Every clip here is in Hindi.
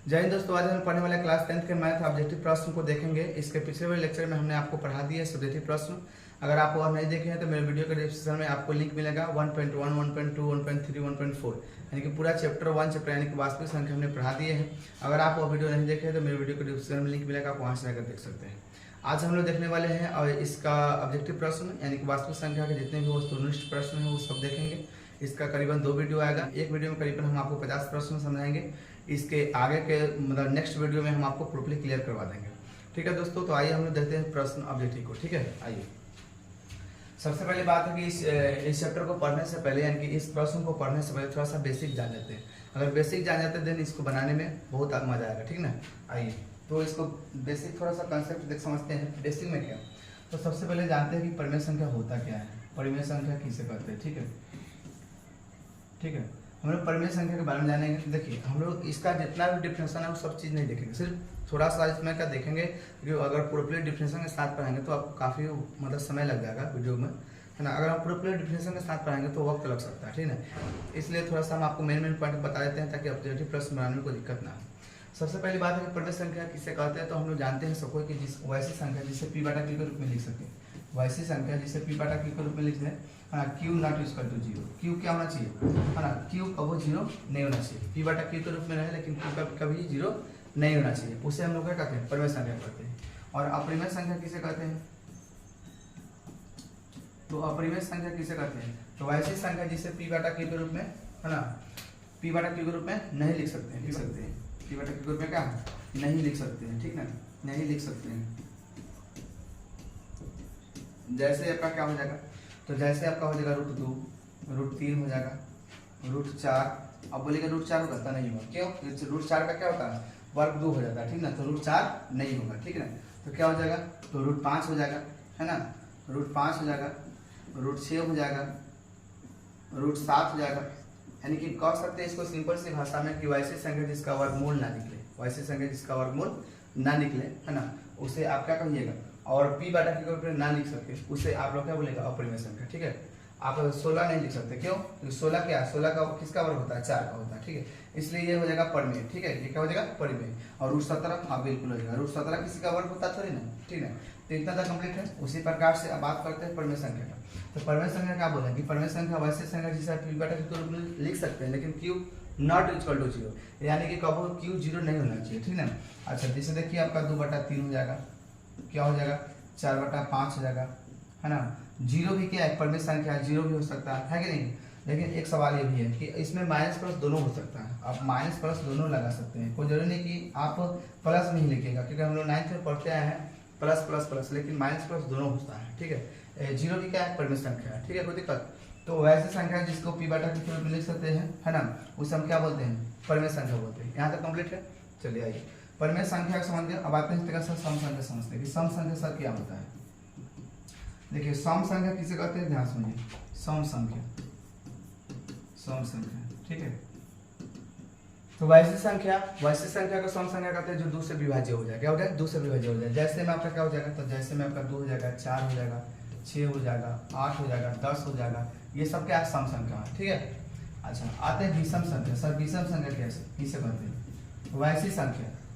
जय हिंद दोस्तों, आज हम पढ़ने वाले क्लास 10th के मैथ ऑब्जेक्टिव प्रश्न को देखेंगे। इसके पिछले वाले लेक्चर में हमने आपको पढ़ा दिया सब्जेक्टिव प्रश्न। अगर आप वो नहीं देखे हैं तो मेरे वीडियो के डिस्क्रिप्शन में आपको लिंक मिलेगा। 1.1, 1.2, 1.3, 1.4 यानी कि पूरा चैप्टर 1 चैप्टर यानी कि वास्तविक संख्या हमने पढ़ा दिए हैं। अगर आप वो वीडियो नहीं देखे तो मेरे वीडियो के डिस्क्रिप्शन में लिंक मिलेगा, आप वहाँ से जाकर देख सकते हैं। आज हम लोग देखने वाले हैं और इसका ऑब्जेक्टिव प्रश्न यानी कि वास्तविक संख्या के जितने भी वस्तुनिष्ठ प्रश्न हैं वो सब देखेंगे। इसका करीबन 2 वीडियो आएगा। एक वीडियो में करीबन हम आपको 50 प्रश्न समझाएंगे। इसके आगे के मतलब नेक्स्ट वीडियो में हम आपको प्रॉपर्ली क्लियर करवा देंगे। ठीक है दोस्तों, तो आइए हम लोग देखते हैं प्रश्न ऑब्जेक्टिव को। ठीक है, आइए। सबसे पहली बात है कि इस चैप्टर को पढ़ने से पहले यानी कि इस प्रश्न को पढ़ने से पहले थोड़ा सा बेसिक जान लेते हैं। अगर बेसिक जान जाते हैं देन इसको बनाने में बहुत मजा आएगा। ठीक ना, आइए तो इसको बेसिक थोड़ा सा कंसेप्ट देख समझते हैं। बेसिक में क्या, तो सबसे पहले जानते हैं कि परिमेय संख्या होता क्या है, परिमेय संख्या किसे कहते हैं। ठीक है, ठीक है, हम लोग परिमेय संख्या के बारे में जानेंगे। तो देखिए, हम लोग इसका जितना भी डिफिनेशन है वो सब चीज़ नहीं देखेंगे, सिर्फ थोड़ा सा इसमें क्या देखेंगे कि अगर प्रॉपर्ली डिफिनेशन के साथ पढ़ाएंगे तो आपको काफ़ी मतलब समय लग जाएगा वीडियो में, है ना। अगर हम प्रॉपर्ली डिफिनेशन के साथ पढ़ाएंगे तो वक्त लग सकता है। ठीक है, इसलिए थोड़ा सा हम आपको मेन पॉइंट बता देते हैं ताकि ऑब्जेक्टिव प्रश्न बनाने में कोई दिक्कत ना हो। सबसे पहली बात है कि परिमेय संख्या किसे कहते हैं, तो हम लोग जानते हैं सबको कि जिस वैसी संख्या जिसे पी बटा क्यू के रूप में लिख सके, वैसी संख्या जिसे पी बटा क्यू के रूप में लिख दें, है ना। Q not equal to 0, Q क्या होना चाहिए, है ना, क्यू कभी 0 नहीं होना चाहिए। पी बटा क्यू के रूप में रहे लेकिन क्यू कभी 0 नहीं होना चाहिए, उसे हम लोग क्या कहते हैं, परिमेय संख्या कहते हैं। और अपरिमेय संख्या किसे कहते हैं, तो अपरिमेय संख्या किसे कहते हैं, तो वैसी संख्या जिसे पी बटा क्यू के रूप में, है ना, पी बटा क्यू के रूप में नहीं लिख सकते हैं, पी बटा क्यू के रूप में क्या नहीं लिख सकते हैं। ठीक ना, नहीं लिख सकते हैं। जैसे आपका क्या हो जाएगा, तो जैसे आपका हो जाएगा √2, √3 हो जाएगा, √4। अब बोलेगा √4 होगा, नहीं होगा। क्यों, √4 का क्या होता है, वर्ग 2 हो जाता है। ठीक ना, तो √4 नहीं होगा। ठीक है, तो क्या हो जाएगा, तो √5 हो जाएगा, है ना, √5 हो जाएगा, √6 हो जाएगा, √7 हो जाएगा। यानी कि कह सकते हैं इसको सिंपल सी भाषा में कि वैसी संख्या जिसका वर्गमूल ना निकले, वैसी संख्या जिसका वर्गमूल ना निकले, है ना, उसे आप क्या कहिएगा। और पी बटा क्यू के रूप में ना लिख सकते उसे आप लोग क्या बोलेगा, अपरिमेय संख्या। ठीक है, आप 16 नहीं लिख सकते, क्यों, क्योंकि 16 क्या है, 16 का किसका वर्ग होता है, 4 का होता है। ठीक है, इसलिए ये हो जाएगा परिमेय। ठीक है, ये क्या हो जाएगा, परिमेय। और √17, हाँ बिल्कुल हो जाएगा, √17 किसी का वर्ग होता थोड़ी ना। ठीक है, तो इतना तक कंप्लीट है। उसी प्रकार से अब बात करते हैं परिमेय संख्या का। तो परिमेय संख्या क्या बोलेंगे, परिमेय संख्या वैसे संख्या जिसे आप पी बटा क्यू के रूप में लिख सकते हैं लेकिन क्यू नॉट इक्वल टू 0, यानी कि कभी क्यू 0 नहीं होना चाहिए। ठीक है, अच्छा जैसे देखिए आपका 2/3 हो जाएगा, क्या हो जाएगा, 4/5 हो जाएगा, है ना। 0 भी क्या है, परिमेय संख्या है, 0 भी हो सकता है कि नहीं। लेकिन एक सवाल ये भी है कि इसमें माइनस प्लस दोनों हो सकता है, आप माइनस प्लस दोनों लगा सकते हैं। कोई जरूरी नहीं कि आप प्लस नहीं लिखिएगा, क्योंकि हम लोग 9th में पढ़ते आए हैं प्लस प्लस प्लस, लेकिन माइनस प्लस दोनों होता है। ठीक है, 0 भी क्या है, परिमेय संख्या है। ठीक है, कोई दिक्कत। तो वैसे संख्या जिसको पी बटा क्यू के रूप में लिख सकते हैं, है ना, उसे हम क्या बोलते हैं, परिमेय संख्या बोलते हैं। यहाँ तक कंप्लीट है। चलिए आइए परिमेय संख्या को समझ गए। अब आते हैं सम संख्या समझते हैं कि सम संख्या सर क्या होता है। देखिए सम संख्या किसे कहते हैं, ध्यान सुनिए, सम संख्या, सम संख्या। ठीक है, तो वैसी संख्या को सम संख्या कहते हैं जो 2 से विभाज्य हो जाए। क्या हो जाए, 2 से विभाज्य हो जाए। जैसे में आपका क्या हो जाएगा, तो जैसे में आपका 2 हो जाएगा, 4 हो जाएगा, 6 हो जाएगा, 8 हो जाएगा, 10 हो जाएगा, ये सब क्या है, सम संख्या है। ठीक है, अच्छा आते हैं विषम संख्या। सर विषम संख्या कैसे किसे कहते हैं,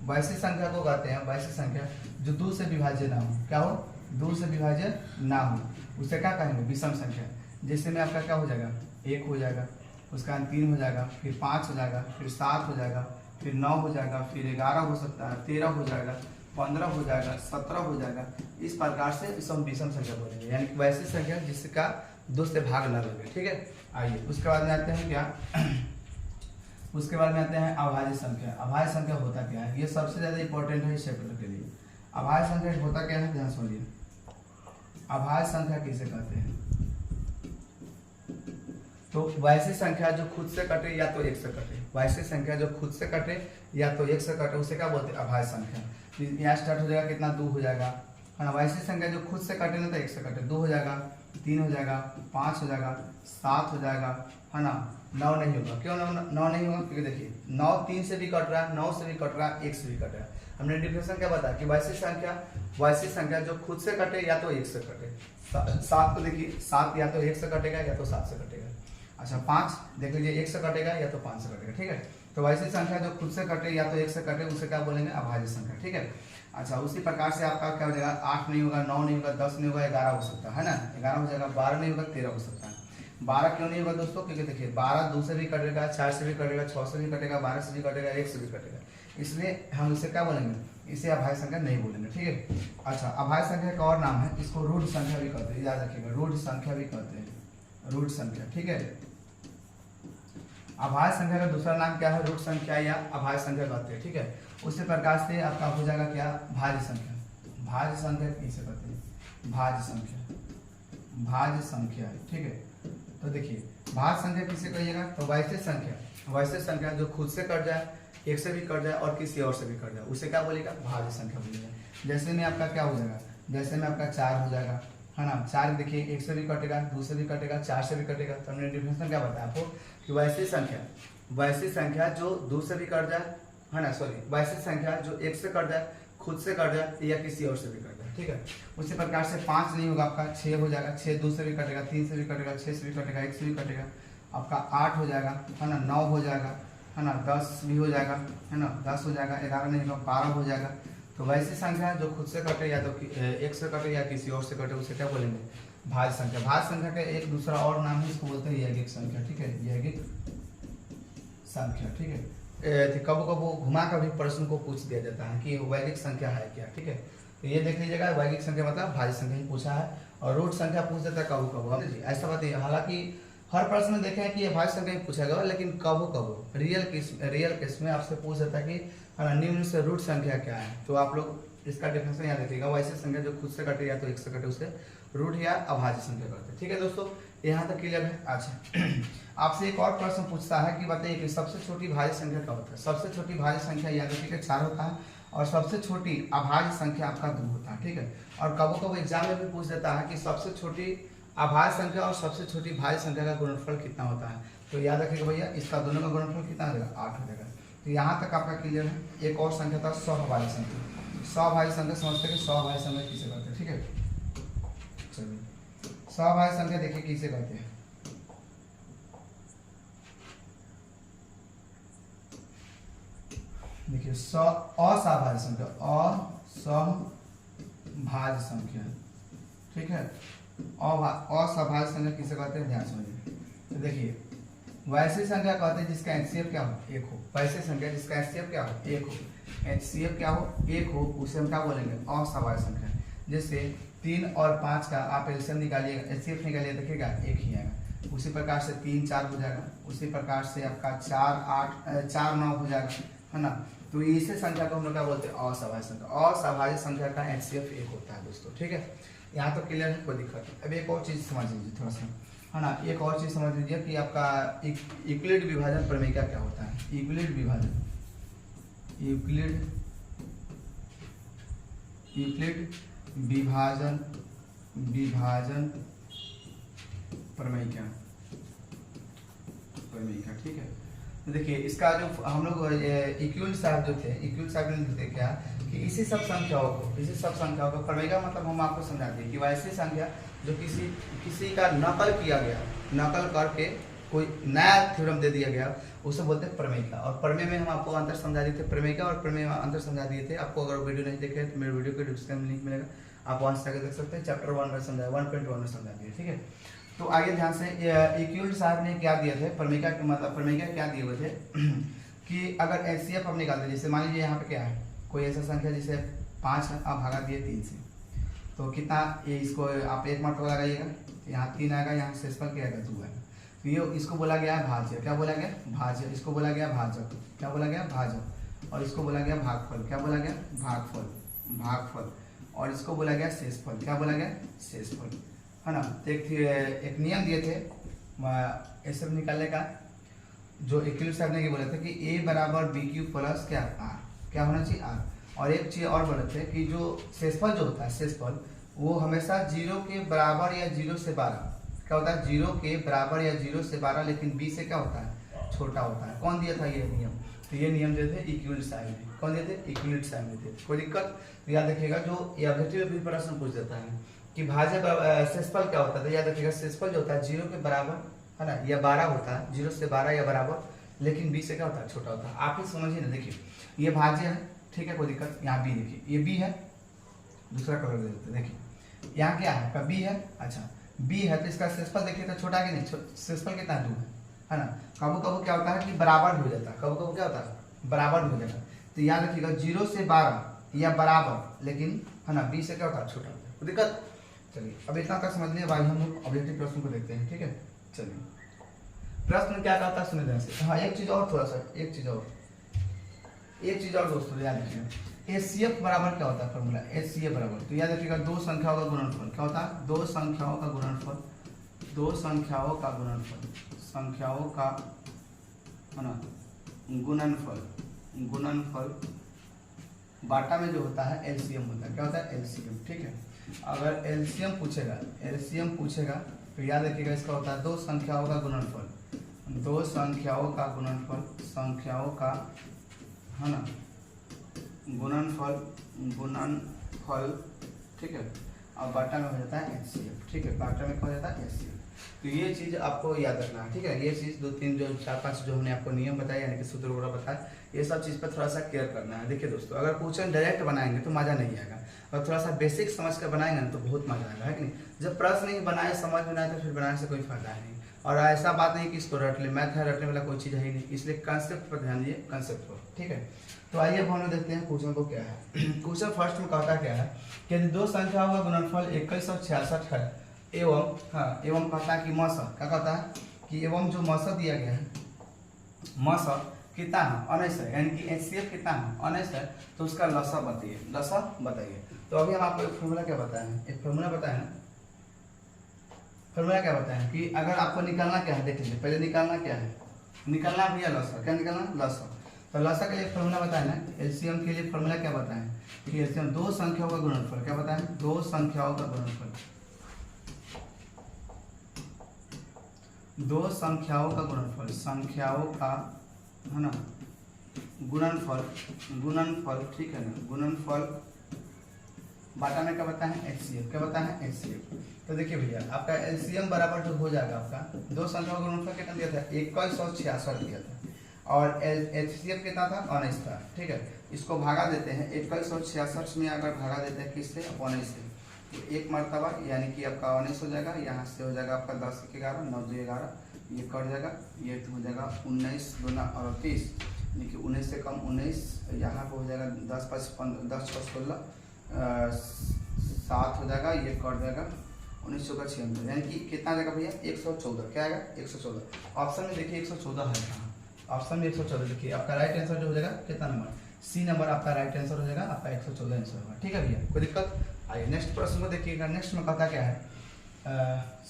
वैसी संख्या को कहते हैं, वैसी संख्या जो 2 से विभाज्य ना हो। क्या हो, 2 से विभाज्य ना हो, उसे क्या कहेंगे, विषम संख्या। जैसे में आपका क्या हो जाएगा, 1 हो जाएगा, उसका 3 हो जाएगा, फिर 5 हो जाएगा, फिर 7 हो जाएगा, फिर 9 हो जाएगा, फिर 11 हो सकता है, 13 हो जाएगा, 15 हो जाएगा, 17 हो जाएगा। इस प्रकार से इसे हम विषम संख्या बोलेंगे, यानी कि वैसी संख्या जिसका 2 से भाग न लगे। ठीक है, आइए उसके बाद में आते हैं क्या उसके बाद में आते हैं अभाज्य संख्या। अभाज्य संख्या होता क्या है, ये सबसे ज्यादा इंपॉर्टेंट है इस चैप्टर के लिए। अभाज्य संख्या होता क्या है, ध्यान सुनिए। अभाज्य संख्या किसे कहते हैं, तो वैसी संख्या जो खुद से कटे या तो 1 से कटे, वैसी संख्या जो खुद से कटे या तो 1 से कटे उसे क्या बोलते हैं, अभाज्य संख्या। यहाँ स्टार्ट हो जाएगा कितना, 2 हो जाएगा, है ना। वैसी संख्या जो खुद से कटे ना तो 1 से कटे, 2 हो जाएगा, 3 हो जाएगा, 5 हो जाएगा, 7 हो जाएगा, है ना। 9 नहीं होगा, क्यों 9 नहीं होगा, क्योंकि देखिए 9 3 से भी कट रहा है, 9 से भी कट रहा है, 1 से भी कट रहा है। हमने डिफिनेशन क्या बताया कि वैसी संख्या जो खुद से कटे या तो 1 से कटे। 7 तो देखिए 7 या तो 1 से कटेगा या तो 7 से कटेगा। अच्छा 5 देख लीजिए 1 से कटेगा या तो 5 से कटेगा। ठीक है, तो वैसी संख्या जो खुद से कटे या तो 1 से कटे उसे क्या बोलेंगे, अभाज्य संख्या। ठीक है। अच्छा, उसी प्रकार से आपका क्या हो जाएगा, 8 नहीं होगा, 9 नहीं होगा, 10 नहीं होगा, 11 हो सकता है ना, 11 हो जाएगा, 12 नहीं होगा, 13 हो सकता है। 12 क्यों नहीं होगा दोस्तों, क्योंकि देखिए 12 2 से भी कटेगा, 4 से भी कटेगा, 6 से भी कटेगा, 12 से भी कटेगा, 1 से भी कटेगा, इसलिए हम इसे क्या बोलेंगे, इसे अभाज्य संख्या नहीं बोलेंगे। ठीक है। अच्छा, अभाज्य संख्या का और नाम है, इसको रूढ़ संख्या भी कहते हैं, याद रखिएगा, रूढ़ संख्या भी कहते हैं, रूढ़ संख्या। ठीक है। अभाज्य संख्या का दूसरा नाम क्या है, रूढ़ संख्या या अभाज्य संख्या कहते हैं। ठीक है। उसी प्रकार से आपका हो जाएगा क्या, भाज्य संख्या। भाज्य संख्या किसे कहते हैं, भाज्य संख्या, भाज्य संख्या। ठीक है। तो देखिए भाज्य संख्या किसे कहिएगा, तो वैसे संख्या, वैसे संख्या जो खुद से कट जाए, 1 से भी कट जाए और किसी और से भी कट जाए, उसे क्या बोलेगा, भाज्य संख्या बोलेगा। जैसे में आपका क्या हो जाएगा, जैसे में आपका 4 हो जाएगा, है ना। 4 देखिए 1 से भी कटेगा, 2 से भी कटेगा, 4 से भी कटेगा। तो हमने डिफरेंस में क्या बताया आपको कि वैसी संख्या जो 2 से भी कट जाए, है ना, सॉरी, वैसी संख्या जो 1 से कट जाए, खुद से कट जाए या किसी और से भी कट जाए। ठीक है। उसी प्रकार से 5 नहीं होगा आपका, 6 हो जाएगा, 6 2 से भी कटेगा, 3 से भी कटेगा, 6 से भी कटेगा, 1 से भी कटेगा, आपका 8 हो जाएगा, है ना, 9 हो जाएगा, है ना, 10 भी हो जाएगा, है ना, 10 हो जाएगा, 11 नहीं होगा, 12 हो जाएगा। तो वैसी संख्या जो खुद से कटे या तो 1 से कटे या किसी और से कटे, उसे क्या बोलेंगे, भाज्य संख्या। भाज्य संख्या का एक दूसरा और नाम है, इसको बोलते हैं यौगिक संख्या। ठीक है, यौगिक संख्या। ठीक है। कबो कबो घुमा कर भी प्रश्न को पूछ दिया जाता है कि वैदिक संख्या है क्या। ठीक है। तो ये देख लीजिएगा, वैदिक संख्या मतलब भाज्य संख्या ही पूछा है, और रूट संख्या पूछ देता है कबो कबो। ऐसा बात है, हालांकि हर प्रश्न में देखे हैं कि ये भाज्य संख्या ही पूछा गया, लेकिन कबो कबो रियल केस में आपसे पूछ देता है कि निम्न से रूट संख्या क्या है। तो आप लोग इसका डिफरेंस याद रखिएगा, वैसे संख्या जो खुद से कटे या तो 1 से कटे उसे रूट या अभाज्य संख्या करते हैं। ठीक है दोस्तों, यहाँ तक क्लियर है। अच्छा, आपसे एक और प्रश्न पूछता है कि बताइए कि सबसे छोटी भाज्य संख्या क्या होता है। सबसे छोटी भाज्य संख्या याद रखिएगा 4 होता है, और सबसे छोटी अभाज्य संख्या आपका 2 होता है। ठीक है। और कबो कबो एग्जाम में भी पूछ देता है कि सबसे छोटी अभाज्य संख्या और सबसे छोटी भाज्य संख्या का गुणनफल कितना होता है। तो याद रखिएगा भैया, इसका दोनों का गुणनफल कितना हो जाएगा, 8 हो जाएगा। तो यहाँ तक आपका क्लियर है। एक और संख्या था सहभाज्य संख्या। सहभाज्य संख्या समझते हैं कि सहभाज्य संख्या किसे कहते हैं। ठीक है, चलिए सहभाज्य संख्या देखिए किसे कहते हैं। देखिए असहभाज्य संख्या, असहभाज्य संख्या। ठीक है, असहभाज्य संख्या किसे कहते हैं, ध्यान समझिए। तो देखिए वैसी संख्या कहते हैं जिसका एचसीएफ क्या हो, 1 हो। वैसी संख्या जिसका एचसीएफ क्या हो, 1 हो, एचसीएफ क्या हो, 1 हो, उसे हम क्या बोलेंगे, असहभाज्य संख्या। जैसे 3 और 5 का आप एलसीएम निकालिएगा, एचसीएफ निकालिए, देखिएगा 1 ही आएगा। उसी प्रकार से 3 4 हो जाएगा। उसी प्रकार से आपका 4 9 हो जाएगा, है ना। तो इसे संख्या को हम लोग क्या बोलते हैं, असहभाज्य संख्या। असहभाज्य संख्या का एचसीएफ 1 होता है दोस्तों। ठीक है, यहाँ तो क्लियर है, कोई दिक्कत नहीं। अब एक और चीज समझ लीजिए थोड़ा सा, है ना। एक और चीज समझ लीजिए कि आपका यूक्लिड विभाजन प्रमेय क्या होता है। यूक्लिड विभाजन विभाजन प्रमेय क्या। ठीक है, तो देखिए इसका जो हम लोग इक्विल साहब जो थे, इक्विल साहब ने लिखते क्या कि इसी सब संख्याओं को प्रमेय का मतलब हम आपको समझाते हैं कि वैसी संख्या जो किसी का नकल किया गया, नकल करके कोई नया थ्योरम दे दिया गया, उसे बोलते हैं प्रमेय का। और प्रमेय में हम आपको अंतर समझा दिए थे, प्रमेय का और प्रमेय में अंतर समझा दिए थे। आपको अगर वीडियो नहीं देखे तो मेरे वीडियो के डिस्क्रिप्शन में लिंक मिलेगा, आप वहाँ से जाकर देख सकते हैं। चैप्टर 1 में समझाया, 1.1 में समझा दिया। ठीक है, तो आगे ध्यान से, इक्विल साहब ने क्या दिए थे, प्रमेय का मतलब प्रमेय का क्या दिए हुए थे कि अगर एचसीएफ हम निकालते हैं, जैसे मान लीजिए यहाँ पे क्या है, कोई ऐसा संख्या जैसे 5 आप भागा दिए 3 से, तो कितना, ये इसको आप 1 मरतबा लगाइएगा, यहाँ 3 आएगा, यहाँ शेषफल क्या आएगा, 2 आएगा। तो ये इसको बोला गया है भाज्य। क्या बोला गया, भाज्य। इसको बोला गया भाजक। क्या बोला गया, भाजक। और इसको बोला गया भागफल। क्या बोला गया, भागफल। और इसको बोला गया शेषफल। क्या बोला गया, शेषफल, है ना। तो एक नियम दिए थे ये सब निकालने का, जो इक्विल साहब ने बोले थे कि a बराबर बी क्यू प्लस क्या, r। क्या होना चाहिए, r। और एक चीज और बोले थे कि जो शेषफल जो होता है, शेषफल वो हमेशा 0 के बराबर या 0 से 12, क्या होता है, 0 के बराबर या 0 से 12, लेकिन b से क्या होता है, छोटा होता है। कौन दिया था ये नियम, तो ये नियम जो थे इक्विल साहब ने। कौन दिए थे, इक्विल साहब ने थे। कोई दिक्कत, तो याद रखिएगा, जो ये ऑब्जेक्टिव भी प्रश्न पूछ देता है कि भाज्य शेषफल क्या होता है, तो याद रखिएगा शेषफल जो होता है 0 के बराबर, है ना, या 12 होता है, 0 से 12 या बराबर, लेकिन b से क्या होता है, छोटा होता है। आप ही समझिए ना, देखिए ये भाज्य है, ठीक है, कोई दिक्कत। यहाँ b देखिए, ये b है, दूसरा कलर दे देते हैं। देखिए यहाँ क्या है, आपका b है। अच्छा b है तो इसका शेषफल देखिए तो छोटा कि नहीं, शेषफल कितना है, 2 है ना। कबू कबू क्या होता है कि बराबर भी हो जाता है, कबू कबू क्या होता है, बराबर भी हो जाता है। तो याद रखिएगा 0 से 12 या बराबर, लेकिन है ना b से क्या होता है, छोटा होता है, कोई दिक्कत। चलिए अब इतना तक समझ लिया। भाई हम लोग ऑब्जेक्टिव प्रश्न को देखते हैं, ठीक है। चलिए प्रश्न क्या कहता है सुने ध्यान से। हाँ एक चीज और, थोड़ा सा एक चीज और दोस्तों याद रखिएगा, एचसीएफ बराबर क्या होता है फॉर्मूला, एचसीएफ बराबर, तो याद रखिएगा 2 संख्याओं का गुणनफल क्या होता है, 2 संख्याओं का गुणनफल, 2 संख्याओं का गुणनफल, संख्याओं का है ना गुणनफल बाटा में जो होता है एलसीएम होता है, क्या होता है, एलसीएम, ठीक है। अगर एलसीएम पूछेगा तो याद रखिएगा इसका होता है 2 संख्याओं का गुणनफल, 2 संख्याओं का गुणनफल, संख्याओं का है ना गुणनफल, ठीक है। और बाटा में हो जाता है एचसीएफ, ठीक है, बाटा में क्या हो जाता है, एचसीएफ। तो ये चीज़ आपको याद रखना है, ठीक है। ये चीज़ 2 3 जो 4 5 जो हमने आपको नियम बताया, यानी कि सूत्र वगैरह बताया, ये सब चीज़ पर थोड़ा सा केयर करना है। देखिए दोस्तों, अगर क्वेश्चन डायरेक्ट बनाएंगे तो मज़ा नहीं आएगा, और थोड़ा सा बेसिक समझ कर बनाएंगे ना तो बहुत मजा आएगा, है कि नहीं। जब प्रश्न नहीं बनाए, समझ में ना आए तो फिर बनाने से कोई फायदा नहीं। और ऐसा बात नहीं कि इसको रट ले, मैथ है रटने वाला कोई चीज़ है ही नहीं, इसलिए कंसेप्ट पर ध्यान दिए, कंसेप्ट पर, ठीक है। तो आइए अब हम लोग देखते हैं क्वेश्चन को क्या है। क्वेश्चन फर्स्ट में कहता क्या है कि यदि 2 संख्याओं का गुणनफल 2166 है एवं एवं कहता है कि मौसा, क्या कहता है कि एवं जो मौसा दिया गया है, मौसा कितना है, 19 है, यानी कि एचसीएफ कितना है, 19 है, तो उसका लसा बताइए। तो अभी हम आपको एक फॉर्मूला क्या बताए हैं, एक फॉर्मूला बताए हैं, फॉर्मूला क्या बताए हैं कि अगर आपको निकालना क्या है, देख लीजिए पहले निकालना क्या है, निकालना भैया लसा, क्या निकालना, लसा। तो लसा के लिए फॉर्मूला बताए ना, एलसीएम के लिए फॉर्मूला क्या बताएं कि एलसीएम 2 संख्याओं का गुणनफल, क्या बताएं, 2 संख्याओं का गुणनफल, 2 संख्याओं का गुणनफल, संख्याओं का है ना गुणनफल, ठीक है ना, गुणनफल बाटा में क्या बताएं, एचसीएफ, क्या बताएं, एचसीएफ। तो देखिए भैया आपका एलसीएम बराबर जो हो जाएगा, आपका 2 संख्याओं का गुणनफल कितना दिया था, 2166 दिया था, और एचसीएफ कितना था, 19 था, ठीक है। इसको भागा देते हैं 2166 में, अगर भागा देते हैं किससे, 19 से, तो 1 मरतबा यानी कि आपका 19 हो जाएगा, यहाँ से हो जाएगा आपका 10 1 11 9 2 11, ये कट जाएगा, ये हो जाएगा 19 2 38, यानी कि 19 से कम 19, यहाँ पर हो जाएगा 10 5 16 7 हो जाएगा, ये कट जाएगा 19 चौका 76, यानी कि कितना जाएगा भैया, 114, क्या आएगा, 114। ऑप्शन में देखिए 114 है कहाँ, ऑप्शन में 114, देखिए आपका राइट आंसर जो हो जाएगा कितना नंबर, सी नंबर आपका राइट आंसर हो जाएगा, आपका 114 आंसर होगा, ठीक है भैया, कोई दिक्कत। आइए नेक्स्ट प्रश्न को देखिएगा। नेक्स्ट में कहता क्या है,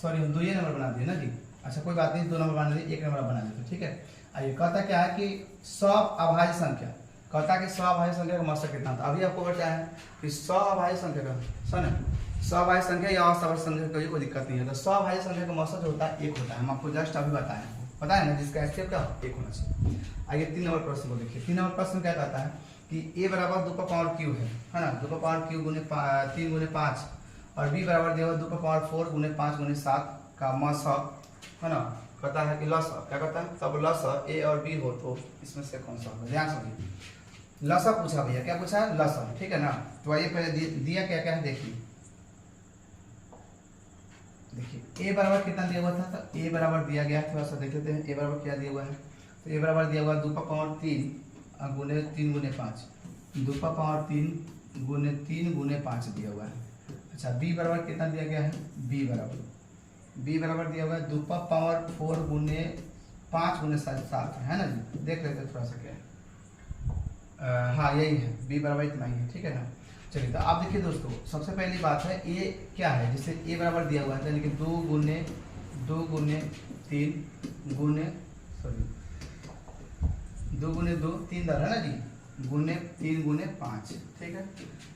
सॉरी हम 2 नंबर बना दिए ना जी, अच्छा कोई बात नहीं, 2 नंबर बना दिए, 1 नंबर बना देते, ठीक है। आइए कहता क्या है कि सब अभाज्य संख्या, कहता कि सब अभाज्य संख्या का मात्रा कितना था। अभी आपको बताया है कि सब अभाज्य संख्या का, सुन सब अभाज्य संख्या या असभाज्य संख्या का कोई दिक्कत नहीं है, तो सब अभाज्य संख्या का मात्रा जो होता है 1 होता है, हम आपको जस्ट अभी बताए हैं, पता है ना, जिसका एचसीएफ क्या 1 होना चाहिए। आइए 3 नंबर प्रश्न को देखिए। 3 नंबर प्रश्न क्या कहता है कि a बराबर 2 का पावर क्यू है ना, 2 का पावर क्यू गुने 3 गुने 5, और b बराबर दिया हुआ 2 का पावर 4 गुने 5 गुने 7 का मासा, है ना, कहता है कि लसा, क्या कहता है, तब लसा a और b हो तो इसमें से कौन सा होगा, ध्यान समझिए। लसा पूछा भैया, क्या पूछा है, लसा, ठीक है ना। तो आइए पहले दिया क्या क्या है देखिए, a बराबर कितना दिया हुआ था, तो a बराबर दिया गया, थोड़ा सा देख लेते हैं a बराबर क्या दिया हुआ है। तो a बराबर दिया हुआ 2 का पावर 3 गुने 3 गुने 5, 2 का पावर 3 गुने 5 दिया हुआ है। अच्छा b बराबर कितना दिया गया है, b बराबर दिया हुआ है 2 का पावर 4 गुने 5 गुने 7 है ना जी, देख लेते हैं थोड़ा सा क्या है, हाँ यही है, b बराबर इतना ही है, ठीक है ना। चलिए तो आप देखिए दोस्तों, सबसे पहली बात है a क्या है, जैसे a बराबर दिया हुआ है, यानी कि 2 गुने 3 गुने 2 3 दर है ना जी, गुने 3 गुने 5, ठीक है।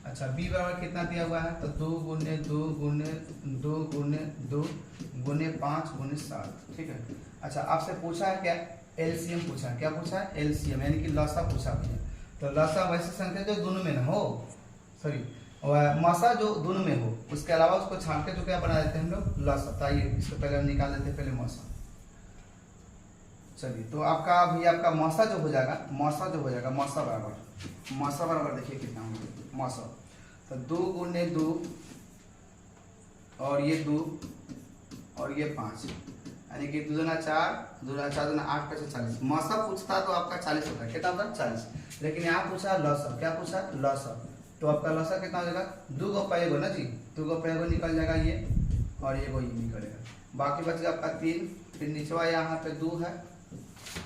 अच्छा b बराबर कितना दिया हुआ है, तो 2 गुने 2 गुने 5 गुने 7, ठीक है। अच्छा आपसे पूछा है क्या, एलसीएम पूछा है, क्या पूछा है, एलसीएम यानी कि लसा पूछा है। तो लसा वैसे संख्या जो दोनों में ना हो, सॉरी मासा जो दोनों में हो, उसके अलावा उसको छांट के जो क्या बना देते हैं हम लोग, लसा। आइए इसको पहले हम निकाल देते हैं, पहले मासा, चलिए तो आपका भैया आपका मौसा जो हो जाएगा, मौसा बराबर देखिए कितना होगा मौसा। तो 2 गुने 2 और ये 2 और ये 5, यानी कि 2 दूना 4, 4 दूना 8, 5 40। मौसा पूछता तो आपका 40 होता है, कितना होता है 40। लेकिन यहाँ पूछा लौसा, क्या पूछा लौसा, तो आपका लौसा कितना हो जाएगा 2 गो पैगो ना जी, 2 गो पैगो निकल जाएगा ये, और ये वही निकलेगा। बाकी बचेगा आपका 3, फिर निचवा यहाँ पे 2 है,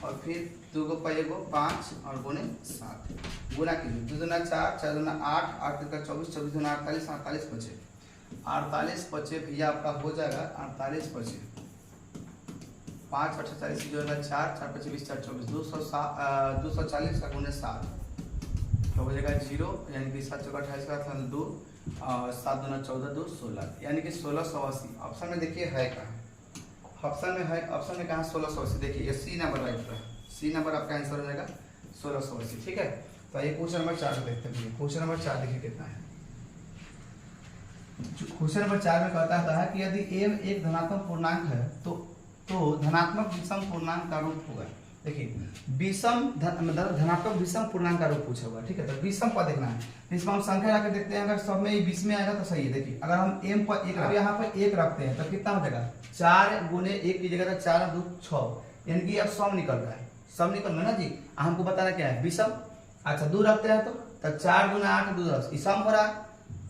और फिर 2 गो पैगो 5 और गुने 7, गुना कीजिए 2 दूना 4, 4 दूना 8, 8 दूना 24, 24 दूना 48, 48 बचे, 48 बचे भैया आपका हो जाएगा 48 बचे, 5 8 40 जो है 4 4 25 20 4 24 240 का गुने 7 तो हो जाएगा 0, यानी कि 7 चौका 28 का 2 और 7 दूना 14 2 16, यानी कि 1680। ऑप्शन में देखिए है कहाँ, ऑप्शन में है, ऑप्शन में कहाँ 1680, देखिए ये सी नंबर राइट है, सी नंबर आपका आंसर हो जाएगा 1680। ठीक है, तो ये क्वेश्चन नंबर 4 देखते हैं। क्वेश्चन नंबर 4 देखिए कितना है। क्वेश्चन नंबर 4 में कहता है कि यदि m एक धनात्मक पूर्णांक है तो धनात्मक विषम पूर्णांक का रूप होगा। देखिए विषम मतलब धनात्मक विषम पूर्णांक का रूप पूछा हुआ। ठीक है, तो विषम पर देखना है, इसमें हम संख्या रख के देखते हैं, अगर सब में 20 में आएगा तो सही है। देखिए अगर हम m पर 1 अब यहाँ पर 1 रखते हैं तो कितना हो जाएगा 4 गुने 1 की जगह 4 2 6, यानी कि अब सम निकल रहा है, सम निकल रहा है ना जी। हमको बताना क्या है विषम। अच्छा 2 रखते हैं तो 4 गुना 8 2 10, सम हो रहा है।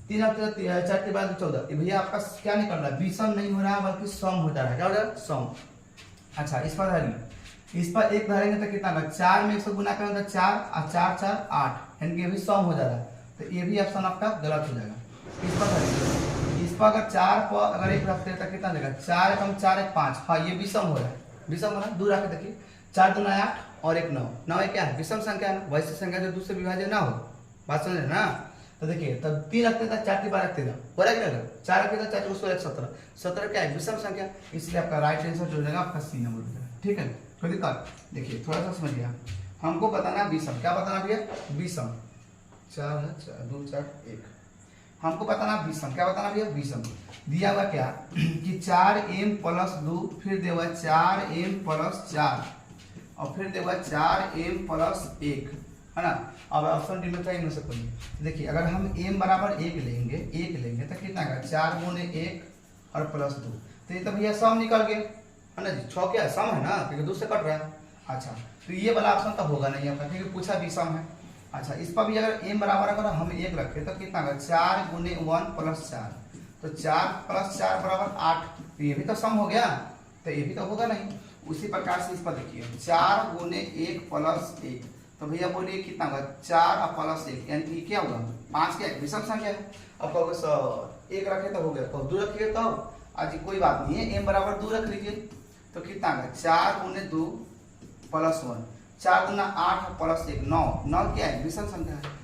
3 रखते हैं 4 के बाद 14, ये भैया आपका क्या निकल रहा है विषम नहीं हो रहा है बल्कि सम हो जा रहा है। क्या हो रहा है सम। अच्छा इस पर धरेंगे, इस पर 1 धरेंगे तो कितना होगा 4 में 1 से गुना करेंगे तो 4 और 4 4 8, यानी कि ये भी सम हो जा रहा है, तो ये भी ऑप्शन आपका गलत हो जाएगा। इस पर धरेंगे, इस पर अगर 4 पर अगर 1 रखते हैं तो कितना देगा 4 कम 4 1 5, हाँ ये विषम हो रहा है, विषम हो रहा है। 2 रख के देखिए 4 दूना 8 और 1 9, 9 क्या है विषम संख्या है, वैसे संख्या जो 2 से विभाज्य ना हो, बात समझ रहे ना। तो देखिए तब 3 रखते थे 4 के बाद रखते थे, हो रहा है 4 रखते थे 4 उसको 17, 17 क्या है विषम संख्या, इसलिए आपका राइट आंसर जो हो जाएगा आपका सी नंबर हो जाएगा। ठीक है, कोई दिक्कत। देखिए थोड़ा सा समझिए, हमको बताना विषम, क्या बताना भैया विषम, 4 2 4 1, हमको बताना विषम, क्या बताना भैया विषम। दिया हुआ क्या कि 4m प्लस 2, फिर दिया हुआ 4m प्लस 4 और फिर दिया हुआ 4m प्लस 1, है ना। अब ऑप्शन डी में था इनमें से कोई। देखिए अगर हम m बराबर 1 लेंगे तो कितना आएगा 4 गुने 1 और प्लस 2, तो ये तो भैया सम निकल गया, है ना जी। 6 क्या सम है ना, क्योंकि 2 से कट रहा है। अच्छा तो ये वाला ऑप्शन तो होगा नहीं आपका, क्योंकि पूछा भी सम है। अच्छा इस पर भी अगर m बराबर अगर हम 1 रखें तो कितना आएगा 4 गुने 1 प्लस 4, तो 4 प्लस 4 बराबर 8, तो ये भी तो सम हो गया, तो ये भी तो होगा नहीं। उसी प्रकार से इस पर देखिए 4 गुने 1 प्लस 1, तो भैया बोलिए कितना होगा 4 और प्लस 1, यानी कि क्या होगा 5, क्या विषम संख्या है। अब कहोगे सर 1 रखे तो हो गया, तो 2 रखिए तो आज कोई बात नहीं है, m बराबर 2 रख लीजिए, तो कितना आएगा 4 गुने 2 प्लस 1, 4 गुना 8 प्लस 1 9, 9 क्या है विषम संख्या है।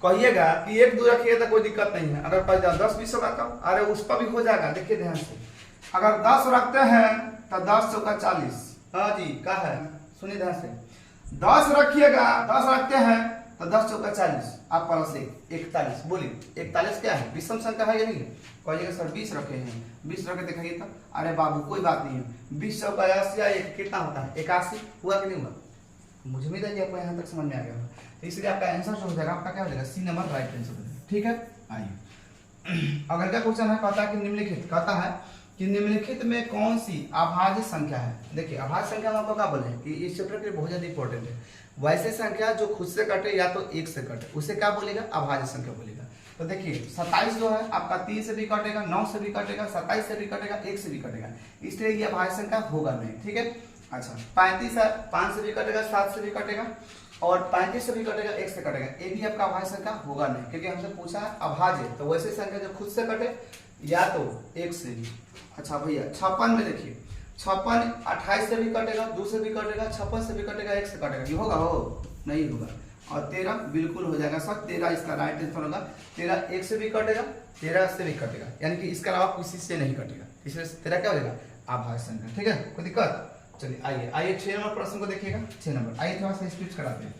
कहिएगा कि 1 2 रखिए तो कोई दिक्कत नहीं है, अगर 10 20 होगा तो अरे उस पर भी हो जाएगा। देखिए ध्यान से, अगर 10 रखते हैं तो 10 चौका 40, हाँ जी क्या है सुनिए ध्यान से, 10 रखिएगा 10 रखते हैं तो 10 चौका 40 आप प्लस 1 41, बोलिए 41 क्या है विषम संख्या है या नहीं। कहिएगा सर 20 रखे हैं, 20 रखे दिखाइए तो, अरे बाबू कोई बात नहीं है, 20 चौका 80 या 1 कितना होता है 81, हुआ कि नहीं हुआ। मुझे उम्मीद है कि आपको यहाँ तक समझ में आ गया, तो इसलिए आपका आंसर जो हो जाएगा आपका क्या हो जाएगा सी नंबर राइट आंसर हो जाएगा। ठीक है, आइए अगर क्या क्वेश्चन है, कहता है कि निम्नलिखित, कहता है कि निम्नलिखित में कौन सी अभाज्य संख्या है। देखिए अभाज्य संख्या में आपको क्या बोले हैं कि इस चैप्टर के लिए बहुत ज्यादा इंपॉर्टेंट है। वैसे संख्या जो खुद से कटे या तो 1 से कटे उसे क्या बोलेगा अभाज्य संख्या बोलेगा। तो देखिए 27 जो है आपका 3 से भी कटेगा, 9 से भी कटेगा, 27 से भी कटेगा, 1 से भी कटेगा, इसलिए ये अभाज्य संख्या होगा नहीं। ठीक है, अच्छा 35 है, 5 से भी कटेगा, 7 से भी कटेगा और 35 से भी कटेगा, 1 से कटेगा, ये भी आपका अभाज्य संख्या होगा नहीं, क्योंकि हमसे पूछा है अभाज्य, तो वैसे संख्या जो खुद से कटे या तो 1 से भी। अच्छा भैया 56 में देखिए 56 28 से भी कटेगा, 2 से भी कटेगा, 56 से भी कटेगा, 1 से कटेगा, ये होगा हो नहीं होगा। और 13 बिल्कुल हो जाएगा सर, 13 इसका राइट आंसर होगा। 13 1 से भी कटेगा, 13 से भी कटेगा, यानी कि इसके अलावा किसी से नहीं कटेगा, इसलिए 13 क्या हो जाएगा अभाज्य संख्या। ठीक है, कोई दिक्कत। चलिए आइए 6 नंबर प्रश्न को देखिएगा। 6 नंबर आइए थोड़ा सा स्पीड कराते हैं।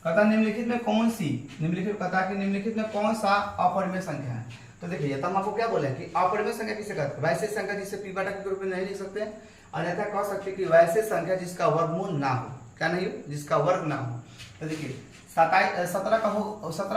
कहता निम्नलिखित में कौन सी, निम्नलिखित कहता है कि निम्नलिखित में कौन सा अपरिमेय संख्या है। तो देखिए तो हम आपको क्या बोले कि अपरिमेय संख्या किसे कहते हैं, वैसे संख्या जिसे p बटा के रूप में नहीं लिख सकते अन्यथा कह सकते हैं कि वैसे संख्या जिसका वर्गमूल ना हो, क्या नहीं हो, जिसका वर्ग ना हो। तो देखिए 17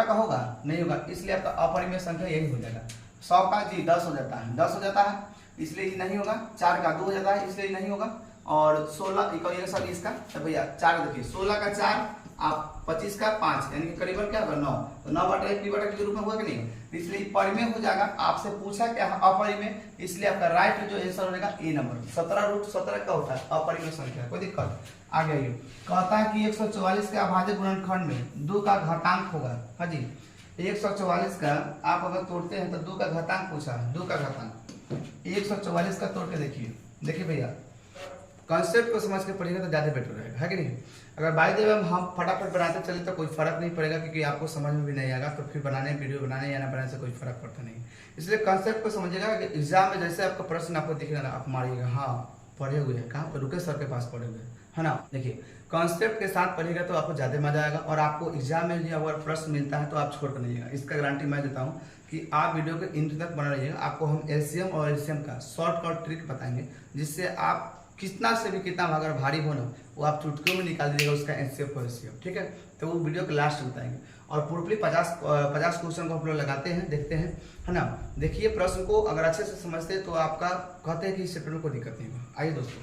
का होगा नहीं होगा, इसलिए आपका अपरिमेय संख्या यही हो जाएगा। 100 का जी 10 हो जाता है, 10 हो जाता है इसलिए ये नहीं होगा। 4 का 2 हो जाता है इसलिए नहीं होगा। और 16 सब इसका, तो भैया 4 देखिए 16 का 4 आप 25 का 5 यानी कि करीबन क्या होगा 9, तो 9/1 p/q के रूप में हुआ कि नहीं, इसलिए परिमेय हो जाएगा। आपसे पूछा क्या अपरिमेय, इसलिए आपका राइट जो आंसर हो जाएगा ए नंबर। 17√17 का होता है अपरिमेय संख्या, कोई दिक्कत आ गया। ये कहता है कि 144 के अभाज्य गुणनखंड में 2 का घातांक होगा। हाँ जी 144 का आप अगर तोड़ते हैं तो 2 का घातांक पूछा है, 2 का घातांक 144 का तोड़ के देखिए भैया, कॉन्सेप्ट को समझ के पढ़िएगा तो ज्यादा बेटर रहेगा, है कि नहीं। अगर बाय द वे हम फटाफट बनाते चले तो कोई फर्क नहीं पड़ेगा, क्योंकि आपको समझ में भी नहीं आएगा, तो फिर वीडियो बनाने या ना बनाने से कोई फर्क पड़ता नहीं। इसलिए कॉन्सेप्ट को समझिएगा कि एग्जाम में जैसे आपका प्रश्न आपको दिखेगा ना, आप मारिएगा हाँ पढ़े हुए हैं, कहाँ पर रुके सर के पास पढ़े हुए हैं, है ना। देखिए कॉन्सेप्ट के साथ पढ़िएगा तो आपको ज्यादा मजा आएगा, और आपको एग्जाम में अगर प्रश्न मिलता है तो आप छोड़ कर नहीं जाएगा। इसका गारंटी मैं देता हूँ कि आप वीडियो के इंड तक बना रहिएगा। आपको हम एलसीएम और एलसीएम का शॉर्टकट ट्रिक बताएंगे, जिससे आप कितना से भी कितना अगर भारी हो ना, वो आप चुटकियों में निकाल दीजिएगा उसका एचसीएफ और एचसीएफ, ठीक है। तो वो वीडियो के लास्ट में बताएंगे। और पूर्वली 50 क्वेश्चन को हम लोग लगाते हैं, देखते हैं, है ना। देखिए प्रश्न को अगर अच्छे से समझते हैं तो आपका कहते हैं कि इस चैप्टर में कोई दिक्कत नहीं होगा। आइए दोस्तों,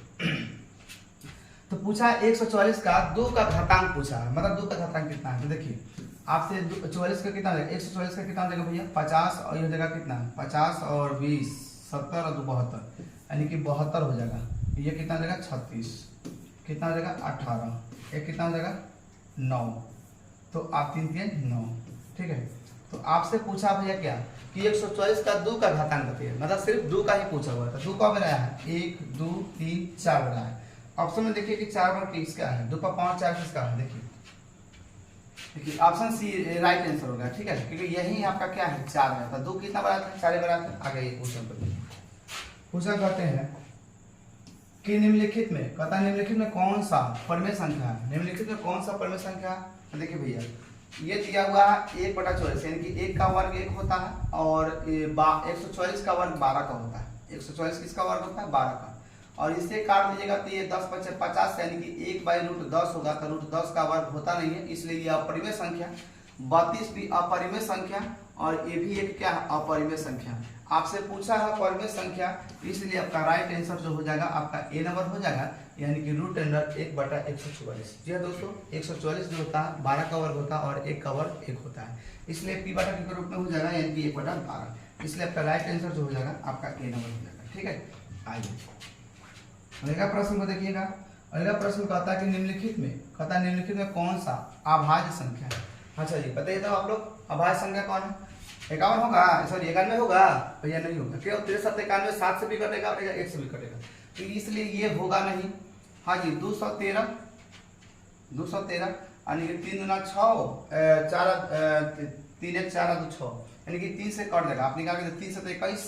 तो पूछा 144 का 2 का घातांक पूछा है, मतलब 2 का घातांक कितना है। तो देखिए आपसे 44 का कितना हो जाएगा, 144 का कितना हो जाएगा भैया 50, और ये हो जाएगा कितना 50 और 20 70 और 2 72, यानी कि 72 हो जाएगा। ये कितना हो जाएगा 36, कितना हो जाएगा 18, एक कितना हो जाएगा 9, तो आप 3 3 9, ठीक है। तो आपसे पूछा भैया क्या कि 144 का 2 का घातांक बताइए, मतलब सिर्फ 2 का ही पूछा हुआ था। 2 का बनाया है 1 2 3 4 बनाया है। ऑप्शन में देखिए कि 4 बार किसका है, 2 पर 5 4 किसका है। देखिए ऑप्शन सी राइट आंसर होगा, ठीक है, क्योंकि यही आपका क्या है 4 है। तो 2 कितना बड़ा था 4 बड़ा था। आगे ये क्वेश्चन करते हैं कि निम्नलिखित में, कहता है निम्नलिखित में कौन सा परिमेय संख्या है, निम्नलिखित में कौन सा परिमेय संख्या है। देखिए भैया ये दिया हुआ है 1/24, यानी कि 1 का वर्ग 1 होता है, और 144 का वर्ग 12 का होता है। 144 किसका वर्ग होता है 12 का, और इसे काट दीजिएगा तो ये 10 × 50 यानी कि 1/√10 होगा। तो √10 का वर्ग होता नहीं है, इसलिए ये अपरिमेय संख्या। 32 भी अपरिमेय संख्या, और ये भी एक क्या है अपरिमेय संख्या। आपसे पूछा है परिमेय संख्या, इसलिए आपका राइट आंसर जो हो जाएगा आपका ए नंबर हो जाएगा, यानी कि √1/144। जी हाँ दोस्तों, 144 जो होता है 12 का वर्ग होता है, और 1 का वर्ग 1 होता है, इसलिए p/q के रूप में हो जाएगा, यानी कि 1/12। इसलिए आपका राइट आंसर जो हो जाएगा आपका ए नंबर हो जाएगा, ठीक है। आइए अगला प्रश्न को देखिएगा। अगला प्रश्न कहता है कि निम्नलिखित में कौन सा अभाज्य संख्या है। अच्छा जी बताइए तो आप लोग, अभाज्य संख्या कौन है। 51 होगा, सॉरी 91 होगा भैया, नहीं होगा। क्यों 63 91 7 से भी कटेगा और 1 से भी कटेगा, तो इसलिए ये होगा नहीं। हाँ जी 213 यानी कि 3 × 6 3 1 4 2 6, यानी कि 3 से कट देगा। आप निकाल 3 से तो 21,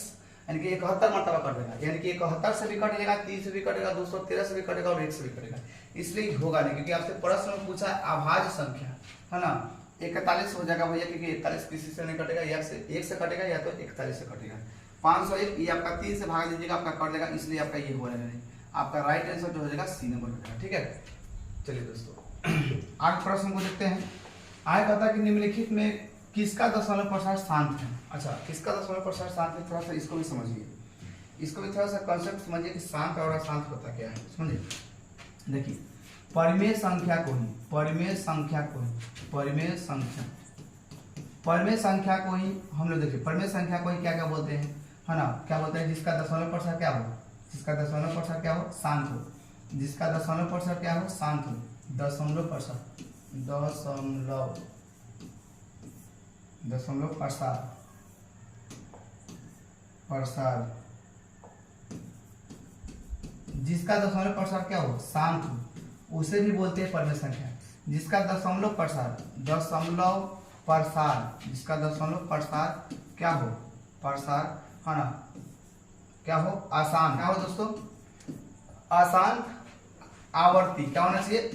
यानी कि 71 मरतबा कट देगा, यानी कि 71 से भी कटेगा, 3 से भी कटेगा, 213 से भी कटेगा और 1 से भी कटेगा, इसलिए होगा नहीं। क्योंकि आपसे प्रश्न में पूछा है अभाज्य संख्या, है ना। 41 हो जाएगा भैया, क्योंकि 41 किसी से नहीं कटेगा, या से 1 से कटेगा या तो 41 से कटेगा। 501 ये आपका 3 से भाग दीजिएगा, आपका कट देगा, इसलिए आपका ये हो जाएगा नहीं। आपका राइट आंसर जो हो जाएगा सी नंबर हो जाएगा, ठीक है। चलिए दोस्तों आगे प्रश्न को देखते हैं। आगे कहता है कि निम्नलिखित में किसका दशमलव प्रसार शांत है। अच्छा किसका दशमलव प्रसार शांत है, थोड़ा सा इसको भी समझिए, इसको भी थोड़ा सा कंसेप्ट समझिए कि शांत और अशांत होता क्या है, समझिए। देखिए परिमेय संख्या को ही हम लोग देखिए परिमेय संख्या को ही क्या क्या बोलते हैं, है ना। क्या बोलते हैं, जिसका दशमलव प्रसार क्या हो, शांत हो, जिसका दशमलव प्रसार क्या हो शांत हो, दशमलव प्रसार जिसका दशमलव प्रसार क्या हो शांत हो, उसे भी बोलते हैं परिमेय संख्या। जिसका दशमलव प्रसार जिसका दशमलव प्रसार क्या हो प्रसार, है ना, क्या हो आसान, क्या हो दोस्तों आसान, आवर्ती, क्या होना चाहिए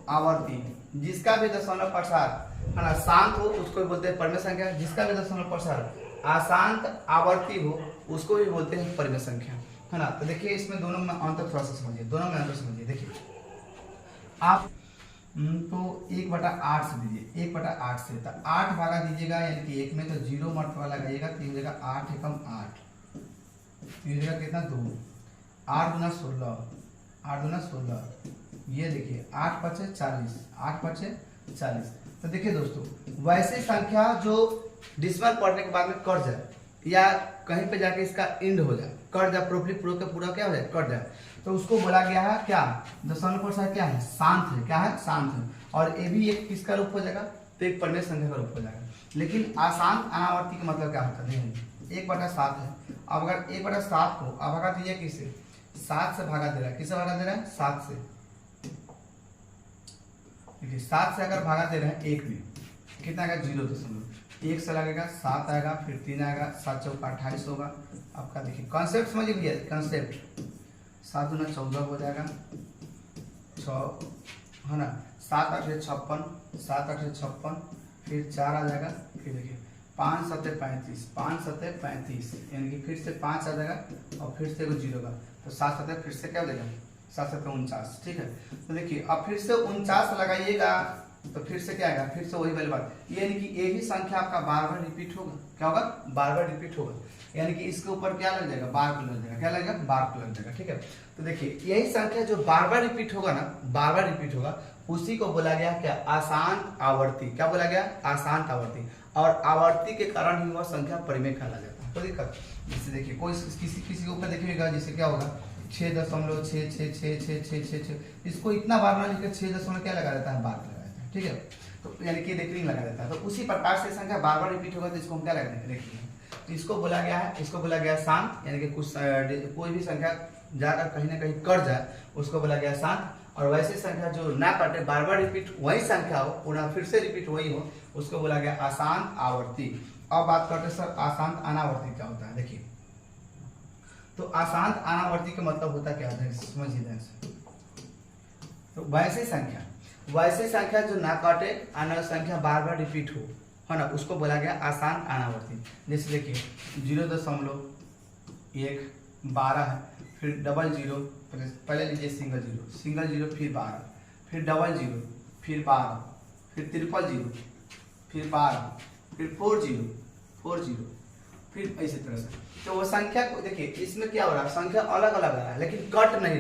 आवर्ती। जिसका भी दशमलव प्रसार, है ना, शांत हो उसको भी बोलते हैं परिमेय संख्या। जिसका भी दशमलव प्रसार अशांत आवर्ती हो उसको भी बोलते हैं परिमेय संख्या। है ना। तो देखिए इसमें दोनों में अंतर थोड़ा सा समझिए, दोनों में अंतर समझिए। देखिए आप तो 1/8 से दीजिए, 1/8 से, तो 8 भागा दीजिएगा यानी कि 1 में, तो 0 मल्टीप्लाई लगाइएगा तो हो जाएगा 8 एकम 8, तो हो जाएगा कितना 2, 8 दूना 16, 8 दूना 16, ये देखिए 8 पचे 40, 8 पचे 40। तो देखिए दोस्तों वैसे संख्या जो डिसिमल पढ़ने के बाद में कट जाए या कहीं पे जाके इसका एंड हो जाए, कट जाए, प्रोपरली पूरा का पूरा क्या हो जाए, कट जाए, तो उसको बोला गया है क्या, दशमलव पर क्या है, शांत है, क्या है, शांत है। और ये भी एक किसका रूप हो जाएगा, तो एक परिमेय संख्या का रूप हो जाएगा। लेकिन अशांत अनावर्ती का मतलब क्या होता है, 1/7 है। अब अगर 1/7 को अब भागा दीजिए किससे, 7 से भागा दे रहा है, किससे भागा दे रहा है, 7 से। देखिए 7 से अगर भागा दे रहे हैं 1 में, कितना आएगा, 0.1 से लगेगा 7 आएगा, फिर 3 आएगा, 7 चौका 28 होगा आपका। देखिए कॉन्सेप्ट समझ लीजिए, कॉन्सेप्ट 7 दूना 14 हो जाएगा, 6 है ना, 7 8 56, 7 8 56, फिर 4 आ जाएगा, फिर देखिए 5 7 35, 5 7 35, यानी कि फिर से 5 आ जाएगा और फिर से एगो 0 का, तो 7 7 फिर से क्या हो जाएगा, 7 7 49, ठीक है। तो देखिए अब फिर से 49 लगाइएगा तो फिर से क्या आएगा, फिर से वही वाली बात, यानी कि यही संख्या आपका बार बार रिपीट होगा, क्या होगा, बार बार रिपीट होगा, यानी कि इसके ऊपर क्या लग जाएगा, बार लग जाएगा, क्या लगेगा, बार लग जाएगा, ठीक है। तो देखिए यही संख्या जो बार बार रिपीट होगा ना, बार बार रिपीट होगा, उसी को बोला गया क्या, आसान आवर्ती, क्या बोला गया, आसान आवर्ती। और आवर्ती के कारण ही वह संख्या परिमेय कहला जाता है। कोई दिक्कत, जैसे देखिए कोई किसी के ऊपर देखिएगा, जैसे क्या होगा 6.6666666, इसको इतना बार ना लिखकर 6 क्या लगा देता है, बार लगा देता है, ठीक है। तो यानी कि देखिए लगा देता है, तो उसी प्रकार से संख्या बार बार रिपीट होगा तो इसको हम क्या लगा देंगे, देखिए तो इसको बोला गया है, इसको बोला गया शांत, यानी कि कुछ कोई भी संख्या जाकर कहीं ना कहीं कट जाए उसको बोला गया शांत। और वैसे संख्या जो ना कटे, बार बार रिपीट वही संख्या हो, पुनः फिर से रिपीट वही हो, उसको बोला गया आसान आवर्ती। अब बात करते हैं सर आशांत अनावर्ती क्या होता है। देखिए तो अशांत अनावर्ती का मतलब होता क्या है, समझिए ध्यान से। तो वैसे संख्या जो ना काटे, अना संख्या बार बार रिपीट हो, है ना, उसको बोला गया आसान अनावर्ती। जैसे देखिए 0.1 12 है, फिर 00, पहले लीजिए सिंगल जीरो, फिर 12, फिर 00, फिर 12, फिर 000, फिर 12, फिर 40, फिर इसी तरह से। तो वो संख्या को देखिए, इसमें क्या हो रहा है, संख्या अलग अलग आ रहा है लेकिन कट नहीं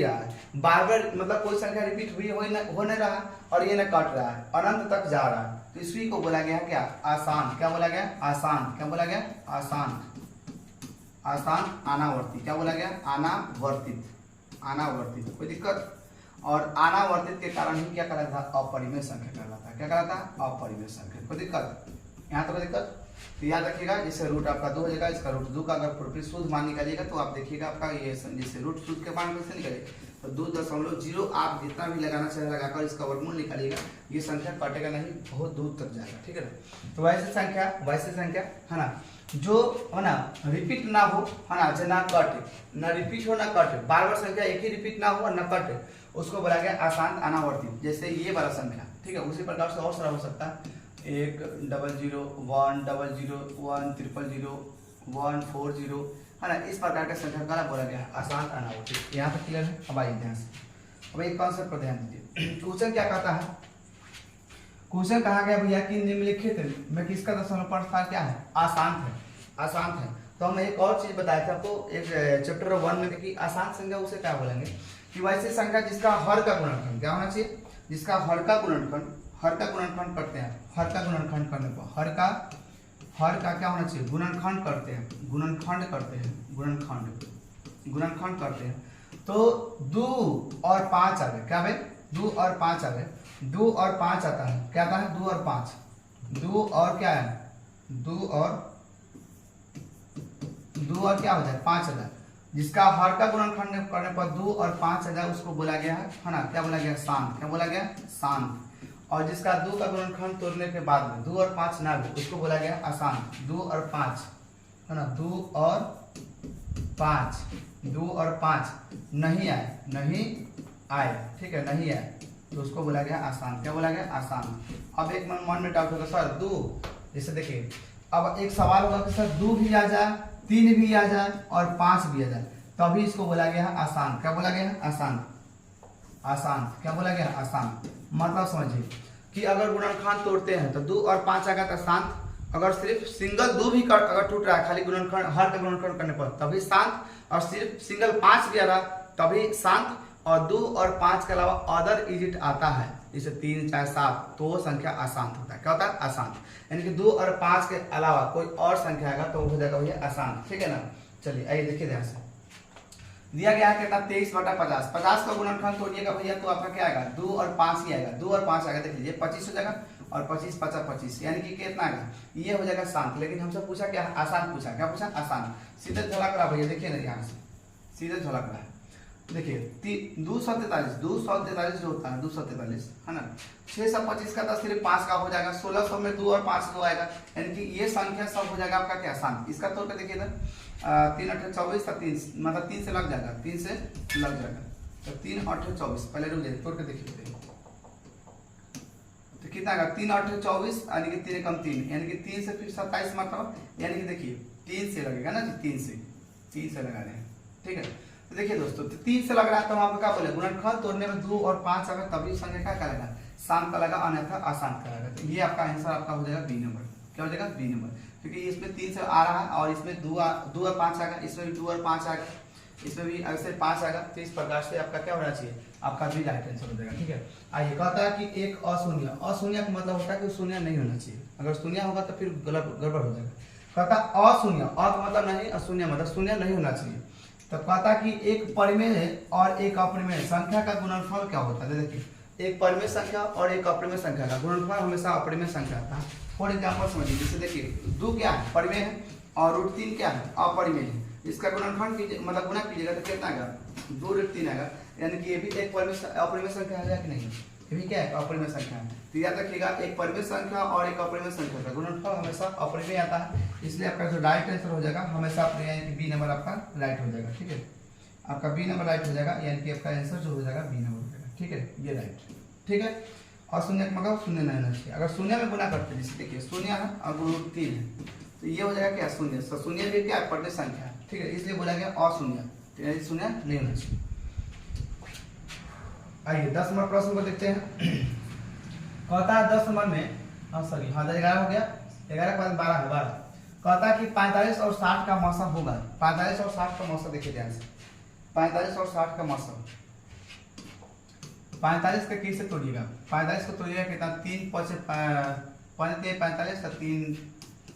रहा है, बार बार, मतलब कोई संख्या रिपीट हुई हो नहीं रहा और ये ना कट रहा है, अनंत तक जा रहा है, तो इसी को बोला गया क्या, आसान। क्या बोला गया, आसान। क्या बोला गया, आसान अनावर्ती। क्या बोला गया, अनावर्तित। कोई दिक्कत, और अनावर्तित के कारण ही क्या कहलाता है, अपरिमेय संख्या कहलाता है। क्या कहलाता है, अपरिमेय संख्या। कोई दिक्कत, यहाँ तक दिक्कत, तो याद रखिएगा। जैसे रूट आपका 2 हो जाएगा, इसका रूट 2 का अगर प्रोपरली शुद्ध मान निकालिएगा तो आप देखिएगा आपका ये जैसे रूट शुद्ध के मान कैसे निकलेगा, तो 2.0 आप जितना भी लगाना चाहे लगाकर इसका वर्गमूल निकालिएगा, ये संख्या कटेगा नहीं, बहुत दूर तक जाएगा, ठीक है ना। तो वैसे संख्या है ना, जो है ना रिपीट ना हो, है ना, जो ना कटे, ना रिपीट हो ना कटे, बार बार संख्या एक ही रिपीट ना हो और ना कटे, उसको बोला गया आसान अनावर्ती। जैसे ये वाला संख्या, ठीक है, उसी प्रकार से और सारा हो सकता है, 1 00 1 00 1 000 1 40, है ना, इस प्रकार के संख्या का बोला गया आसान अनावर्ती। यहाँ तक क्लियर है। अब आइए ध्यान से, अब एक कॉन्सेप्ट पर ध्यान दीजिए। क्वेश्चन क्या कहता है, क्वेश्चन कहा गया भैया कि निम्नलिखित में किसका दशमलव स्थान क्या है, अशांत है। तो हम एक और चीज बताए थे आपको, एक चैप्टर 1 में देखिए अशांत संख्या उसे क्या बोलेंगे, कि वैसे संख्या जिसका हर का गुणनखंड क्या होना चाहिए, जिसका हर का गुणनखंड करते हैं, हर का गुणनखंड करने पर हर का क्या होना चाहिए, गुणनखंड करते हैं, तो 2 और 5 आ गए, क्या भाई 2 और 5 आ गए, 2 और 5 आता है, क्या आता है 2 और 5, 2 और क्या है, 2 और क्या हो जाए 5 आ जाए, जिसका हर का गुणनखंड करने पर 2 और 5 आ जाए उसको बोला गया है ना, क्या बोला गया, शांत। क्या बोला गया, शांत। और जिसका 2 का गुणनखंड तोड़ने के बाद में 2 और 5 ना भी, उसको बोला गया अशांत। 2 और 5 है ना, 2 और 5 नहीं आए, ठीक है, नहीं आए, तो उसको बोला गया आसान। क्या बोला गया, आसान। अब एक मन में डाउट होगा सर 2, जैसे देखिए अब एक सवाल होगा कि सर 2 भी आ जाए 3 भी आ जाए और 5 भी आ जाए तभी इसको बोला गया है आसान। क्या बोला गया है? आसान। आसान क्या बोला गया? आसान। मतलब समझिए कि अगर गुणनखंड तोड़ते हैं तो 2 और 5 आएगा तो शांत, अगर सिर्फ सिंगल 2 भी अगर टूट रहा है खाली गुणनखंड हर का गुणनखंड करने पर तभी शांत, और सिर्फ सिंगल 5 भी आ रहा तभी शांत, और 2 और 5 के अलावा अदर इजिट आता है जैसे 3 4 7 तो वो संख्या अशांत होता है। क्या होता है? अशांत। यानी कि 2 और 5 के अलावा कोई और संख्या आएगा तो वो हो जाएगा भैया अशांत। ठीक है ना। चलिए आइए देखिए ध्यान से दिया गया है कितना 23/50। 50 का गुणनखंड तोड़िएगा भैया तो आपका क्या आएगा? 2 और 5 ही आएगा। 2 और 5 आएगा देख लीजिए 25 हो जाएगा और 25 50 25 यानी कि कितना आएगा? ये हो जाएगा शांत। लेकिन हमसे पूछा क्या? आसान पूछा। क्या पूछा? आसान। सीधे झलक रहा भैया देखिए ना यहाँ से सीधे झलक रहा है। देखिए 243 जो होता है 243 है ना। 625 का तो सिर्फ 5 का हो जाएगा। 1600 में 2 और 5 2 आएगा यानी कि ये संख्या सब हो जाएगा आपका क्या? शांत। इसका तोड़ के देखिए ना 3 8 24 था 3 मतलब 3 से लग जाएगा 3 से लग जाएगा तो 3 8 24 पहले रुक जाइए तोड़ के देखिए तो कितना आएगा? 3 8 24 यानी कि 3 कम 3 यानी कि 3 से फिर 27 मतलब यानी कि देखिए 3 से लगेगा ना जी 3 से लगा रहे हैं। ठीक है तो देखिए दोस्तों 3 से लग रहा है तो वहां पर क्या बोले? गुणनखंड तोड़ने में 2 और 5 आएगा तभी संख्या क्या करेगा? शांत का लगा अन्यथा अशांत का लगा। तो ये आपका आंसर आपका हो जाएगा बी नंबर। क्या हो जाएगा? B number. क्योंकि इसमें 3 से आ रहा है और इसमें 2 और 5 आएगा, इसमें भी 2 और 5 आएगा, इसमें भी ऐसे 5 आएगा। तो इस प्रकार से आपका क्या होना चाहिए? आपका भी राइट आंसर हो जाएगा। ठीक है आइए कहता है कि एक अशून्य। अशून्य का मतलब होता है कि शून्य नहीं होना चाहिए। अगर शून्य होगा तो फिर गड़बड़ हो जाएगा। कहता अशून्य अ का मतलब नहीं, अशून्य मतलब शून्य नहीं होना चाहिए। तो कहता कि एक परिमेय और एक अपरिमेय संख्या का गुणनफल क्या होता है? देखिए एक परिमेय संख्या और एक अपरिमेय संख्या का गुणनफल हमेशा अपरिमेय संख्या आता है। फॉर एग्जाम्पल समझिए जैसे देखिए 2 क्या है? परिमेय है और √3 क्या है? अपरिमेय है। इसका गुणनखंड कीजिए मतलब गुणा कीजिएगा तो कितना आएगा? 2√3 आएगा। यानी कि ये भी एक अपरिमेय संख्या है कि नहीं? ये भी क्या है? अपरिमेय संख्या है। तो याद रखिएगा एक परिमेय संख्या और एक अपरिमेय संख्या का गुणनफल हमेशा अपरिमेय आता है। इसलिए आपका जो राइट आंसर हो जाएगा हमेशा अपने यानी कि बी नंबर आपका राइट हो जाएगा। ठीक है आपका बी नंबर राइट हो जाएगा यानी कि आपका आंसर जो हो जाएगा बी नंबर हो जाएगा। ठीक है ये राइट। ठीक है और शून्य का मतलब शून्य नहीं होना चाहिए। अगर शून्य में गुना करते हैं जैसे देखिए शून्य है और √3 है तो ये हो जाएगा क्या? शून्य। तो शून्य भी क्या है? परिमेय संख्या है। ठीक है इसलिए बोला गया अशून्य। तो शून्य नहीं होना चाहिए। आइए 10 नंबर प्रश्न को देखते हैं। कहता है 10 नंबर में सॉरी हाँ 11 हो गया 11 के बाद 12 है 12। कहता है कि 45 और 60 का मौसम होगा। 45 और 60 का मौसम देखिए ध्यान से 45 और 60 का मौसम 45 का किससे तोड़िएगा? 45 को तोड़िएगा कितना? 3 5 45 और 3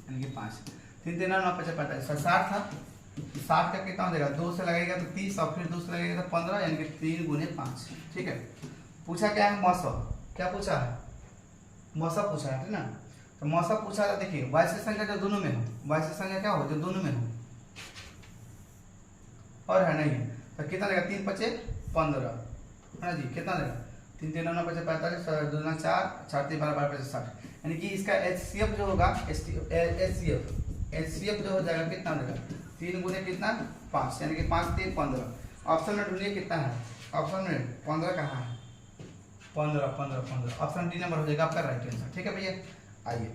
यानी कि 5 3 3 9 5 45 60 था। 60 का कितना हो जाएगा? 2 से लगेगा तो 30 और फिर 2 से लगेगा तो 15 यानी कि 3 गुने 5। ठीक है पूछा क्या है? मौसम। क्या पूछा है? मौसम पूछा है ना। तो मौसम पूछा था देखिए वास्तविक संख्या जो दोनों में हो, वास्तविक संख्या क्या हो? जो दोनों में हो और है नहीं तो कितना लगेगा? 3 5 15 है ना जी। कितना लगेगा? 3 3 9 5 45 2 4 4 3 12 12 60 यानी कि इसका HCF जो होगा HCF जो हो जाएगा कितना हो जाएगा? 3 गुने कितना? 5 यानी कि 5 3 15। ऑप्शन में ढूंढिए कितना है? ऑप्शन में 15 कहाँ है? 15 ऑप्शन डी नंबर हो जाएगा आपका राइट आंसर। ठीक है भैया आइए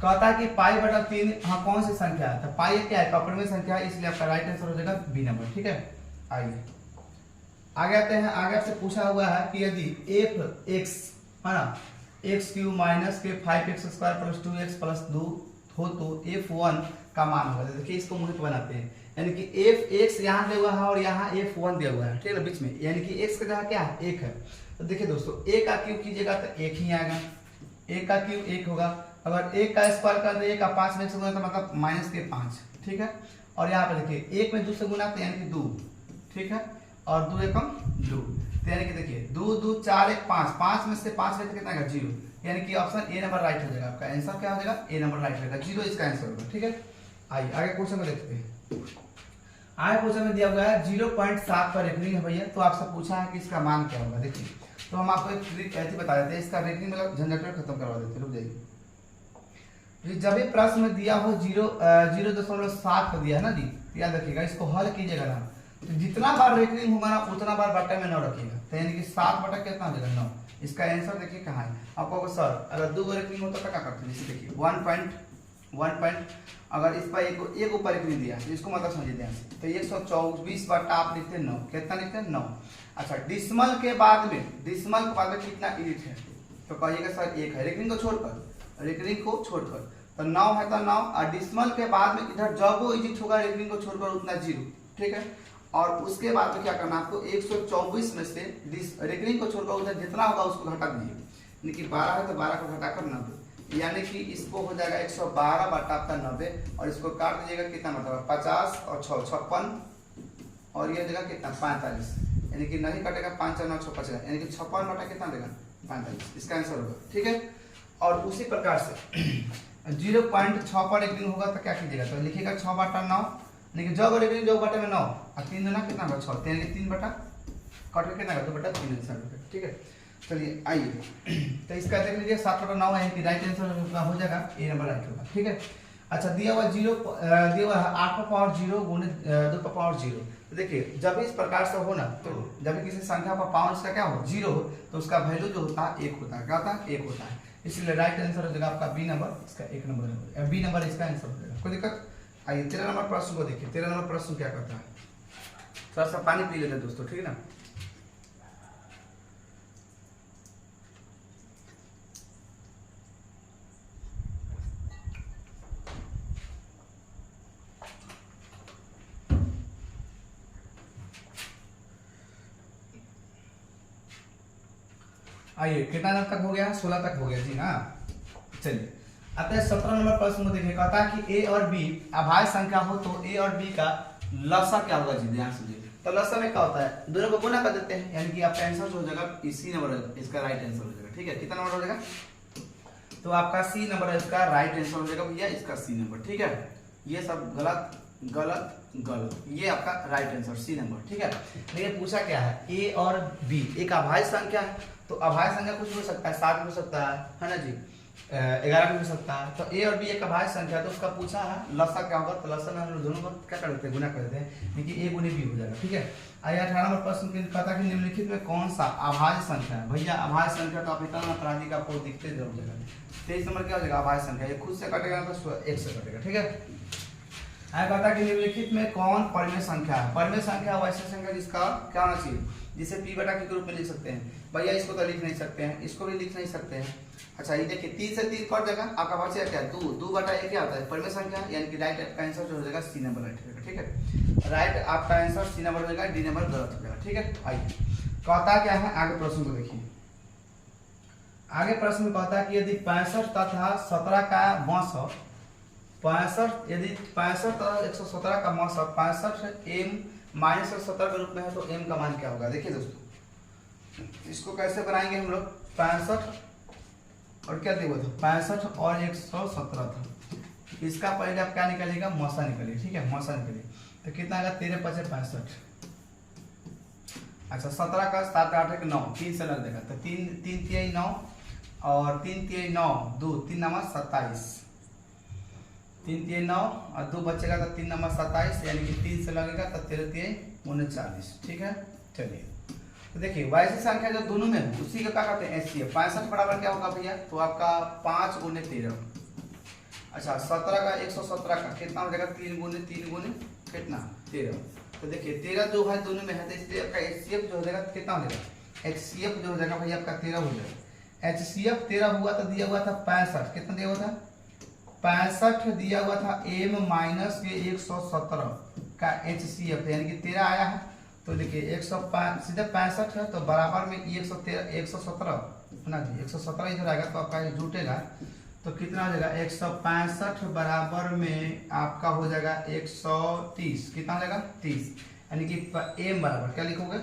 कहता है कि π/3 हाँ कौन सी संख्या है? तो पाई क्या है? अपरिमेय संख्या है इसलिए आपका राइट आंसर हो जाएगा बी नंबर। ठीक है आइए आगे आते हैं। आगे आपसे पूछा हुआ है कि यदि f(x) है ना x³ माइनस के 5x² + 2x + 2 हो तो f1 का मान होगा। देखिए इसको मुहित बनाते हैं यानी कि f(x) यहाँ दिया हुआ है और यहाँ f1 दिया हुआ है। ठीक है ना बीच में यानी कि x का जगह क्या है? 1 है। तो देखिए दोस्तों a का क्यूब कीजिएगा तो 1 ही आएगा। a का क्यूब 1 होगा। अगर 1 का स्क्वायर कर दे 1 का 5 में से गुना तो मतलब -5। ठीक है और यहाँ पे देखिए 1 में 2 से गुना तो यानी कि 2। ठीक है और 2 एकम 2 तो यानी कि देखिए 2 2 4 1 5 5 में से 5 में कितना आएगा? 0 यानी कि ऑप्शन ए नंबर राइट हो जाएगा। आपका आंसर क्या हो जाएगा? ए नंबर राइट होगा। 0 इसका आंसर होगा। ठीक है आइए आगे क्वेश्चन को देखते हैं। आगे क्वेश्चन में दिया हुआ है 0.7 पर रेखनी है भैया। तो आपसे पूछा है कि इसका मान क्या होगा। देखिए तो हम आपको एक ट्रिक ऐसी बता देते हैं। इसका रेखनी मतलब झंझट खत्म करवा देते हैं। रुक जाइए जब भी प्रश्न में दिया हो 0.7 पर दिया है ना जी याद रखिएगा इसको हल कीजिएगा ना तो जितना बार रेखनी होगा ना उतना बार बट्टा में 9 रखिएगा। तो यानी कि 7 बटा कितना हो जाएगा? 9। इसका आंसर देखिए कहाँ है? आपको सर अगर 2 रेखनी हो तो क्या करते हैं? जैसे देखिए 1 पॉइंट, अगर इस पर एक ऊपर एक नहीं दिया इसको मतलब समझिए ध्यान से, तो 124 बटा आप लिखते हैं 9, कितना लिखते हैं 9। अच्छा डिसमल के बाद में कितना यूनिट है, तो कहिएगा सर 1 है, रेकरिंग को छोड़कर, तो 9 है तो 9, और डिसमल के बाद में इधर जब वो यूनिट होगा रेकरिंग को छोड़कर उतना 0, ठीक है। और उसके बाद में क्या करना आपको 124 में से रेकरिंग को छोड़कर उधर जितना होगा उसको घटा दीजिए, यानी कि 12 है तो 12 को घटाकर 90, यानी कि इसको हो जाएगा 112 बटा आपका 90, और इसको काट दीजिएगा कितना मतलब 50 और 6 56, और ये देगा कितना 45, यानी कि नहीं कटेगा 5 और 9 6 बचेगा, यानी कि 56 बटा कितना देगा 45, इसका आंसर होगा, ठीक है। और उसी प्रकार से 0.6 पर रेकरिंग होगा तो क्या कीजिएगा, तो लिखिएगा 6 बटा 9, लेकिन जब रेकरिंग जो बटे में 9 और 3 दूना कितना होगा 6, यानी 3 बटा कट कितना होगा 2 बटा 3 आंसर होगा, ठीक है। चलिए आइए तो इसका देख लीजिए 7 बटा 9 है कि राइट आंसर हो जाएगा, ए नंबर राइट होगा, ठीक है। अच्छा दिया हुआ 0 दिया हुआ 8 पर पावर 0 गुणे 2 पर पावर 0, तो देखिए जब इस प्रकार से हो ना, तो जब किसी संख्या पर पावर इसका क्या हो 0 हो, तो उसका वैल्यू जो होता है 1 होता है, क्या होता है 1 होता है, इसलिए राइट आंसर हो जाएगा आपका बी नंबर, इसका 1 नंबर बी नंबर इसका आंसर हो जाएगा, कोई दिक्कत। आइए 13 नंबर प्रश्न को देखिए, 13 नंबर प्रश्न क्या कहता है, थोड़ा सा पानी पी लेते दोस्तों, ठीक है ना। आइए कितना तक हो गया 16 तक हो गया जी ना। चलिए अतः 17 नंबर प्रश्न को देखिए, कहता है कि ए और बी अभाज्य संख्या हो तो ए और बी का लसा क्या होगा जी, ध्यान से देखिए। तो लसा में क्या होता है, दोनों को गुना कर देते हैं, यानी कि आपका आंसर जो हो जाएगा सी नंबर, इसका राइट आंसर हो जाएगा, ठीक है। कितना नंबर हो जाएगा, तो आपका सी नंबर इसका राइट आंसर हो जाएगा भैया, इसका सी नंबर, ठीक है। ये सब गलत गलत गलत, ये आपका राइट आंसर सी नंबर, ठीक है। लेकिन पूछा क्या है, ए और बी एक अभाज्य संख्या है, तो अभाज्य संख्या कुछ भी हो सकता है, 7 भी हो सकता है ना जी, 11 भी हो सकता है, तो ए और बी एक अभाज्य संख्या, तो उसका पूछा है लसा क्या होगा, तो लसा में हम लोग दोनों को क्या कर देते हैं, गुना कर देते हैं, यानी कि ए गुने बी हो जाएगा, ठीक है। आइए 18 नंबर प्रश्न कहता कि निम्नलिखित में कौन सा अभाज्य संख्या है, भैया अभाज्य संख्या तो आप इतना अपराधी का आपको दिखते जरूर जाएगा। 23 नंबर क्या हो जाएगा, अभाज्य संख्या, ये खुद से कटेगा तो 1 से कटेगा, ठीक है। आगे कहता है कि निम्नलिखित में कौन परिमेय संख्या है, परिमेय संख्या वैसे संख्या जिसका क्या होना चाहिए, जिसे p बटा q के रूप में लिख सकते हैं, भैया इसको तो लिख नहीं सकते हैं, इसको भी लिख नहीं सकते हैं। अच्छा ये देखिए 3 से 3 कट जाएगा, आपका बचेगा क्या 2 बटा 1 क्या होता है परिमेय संख्या, यानी कि राइट का आंसर जो हो जाएगा सी नंबर राइट हो जाएगा, ठीक है। राइट आपका आंसर सी नंबर हो जाएगा, डी नंबर गलत हो जाएगा, ठीक है। आइए कहता क्या है, आगे प्रश्न को देखिए। आगे प्रश्न में कहता है कि यदि 65 तथा 17 का मौसम 65 यदि 65 तथा 117 का मौसम 65 m माइनस 17 के रूप में है, तो m का मान क्या होगा। देखिए दोस्तों इसको कैसे बनाएंगे हम लोग, 65 और क्या देखो 65 और 117 था, इसका पहले आप क्या निकलेगा मौसा निकलिए, ठीक है मौसा निकलिए, तो कितना आएगा 13 5 65। अच्छा 17 का 7 8 1 9 3 से लग देगा, तो 3 3 3 9 और 3 3 9 2 3 नंबर 27, 3 3 9 और 2 बचेगा तो 3 नंबर 27, यानी कि 3 से लगेगा तो 13 3 39, ठीक है। चलिए तो देखिए वैसी संख्या जो दोनों में है उसी का क्या कहते हैं एचसीएफ। 65 बराबर क्या होगा भैया, तो आपका 5 गुने 13। अच्छा 17 का 117 का कितना हो जाएगा 3 गुने कितना 13। तो देखिए 13 जो है दोनों में है, तो इसलिए आपका एचसीएफ जो हो जाएगा कितना हो जाएगा, एचसीएफ जो हो जाएगा भैया आपका 13 हो जाएगा। एचसीएफ 13 हुआ तो दिया हुआ था 65, कितना दिया हुआ था 65 दिया हुआ था m माइनस ये 117 का एचसीएफ, यानी कि 13 आया है, तो देखिए 105 सीधे 65 है, तो बराबर में 117 ना जी 117 इधर आएगा तो आपका जुटेगा, तो कितना हो जाएगा 165 बराबर में आपका हो जाएगा 130, कितना हो जाएगा 30, यानी कि m बराबर क्या लिखोगे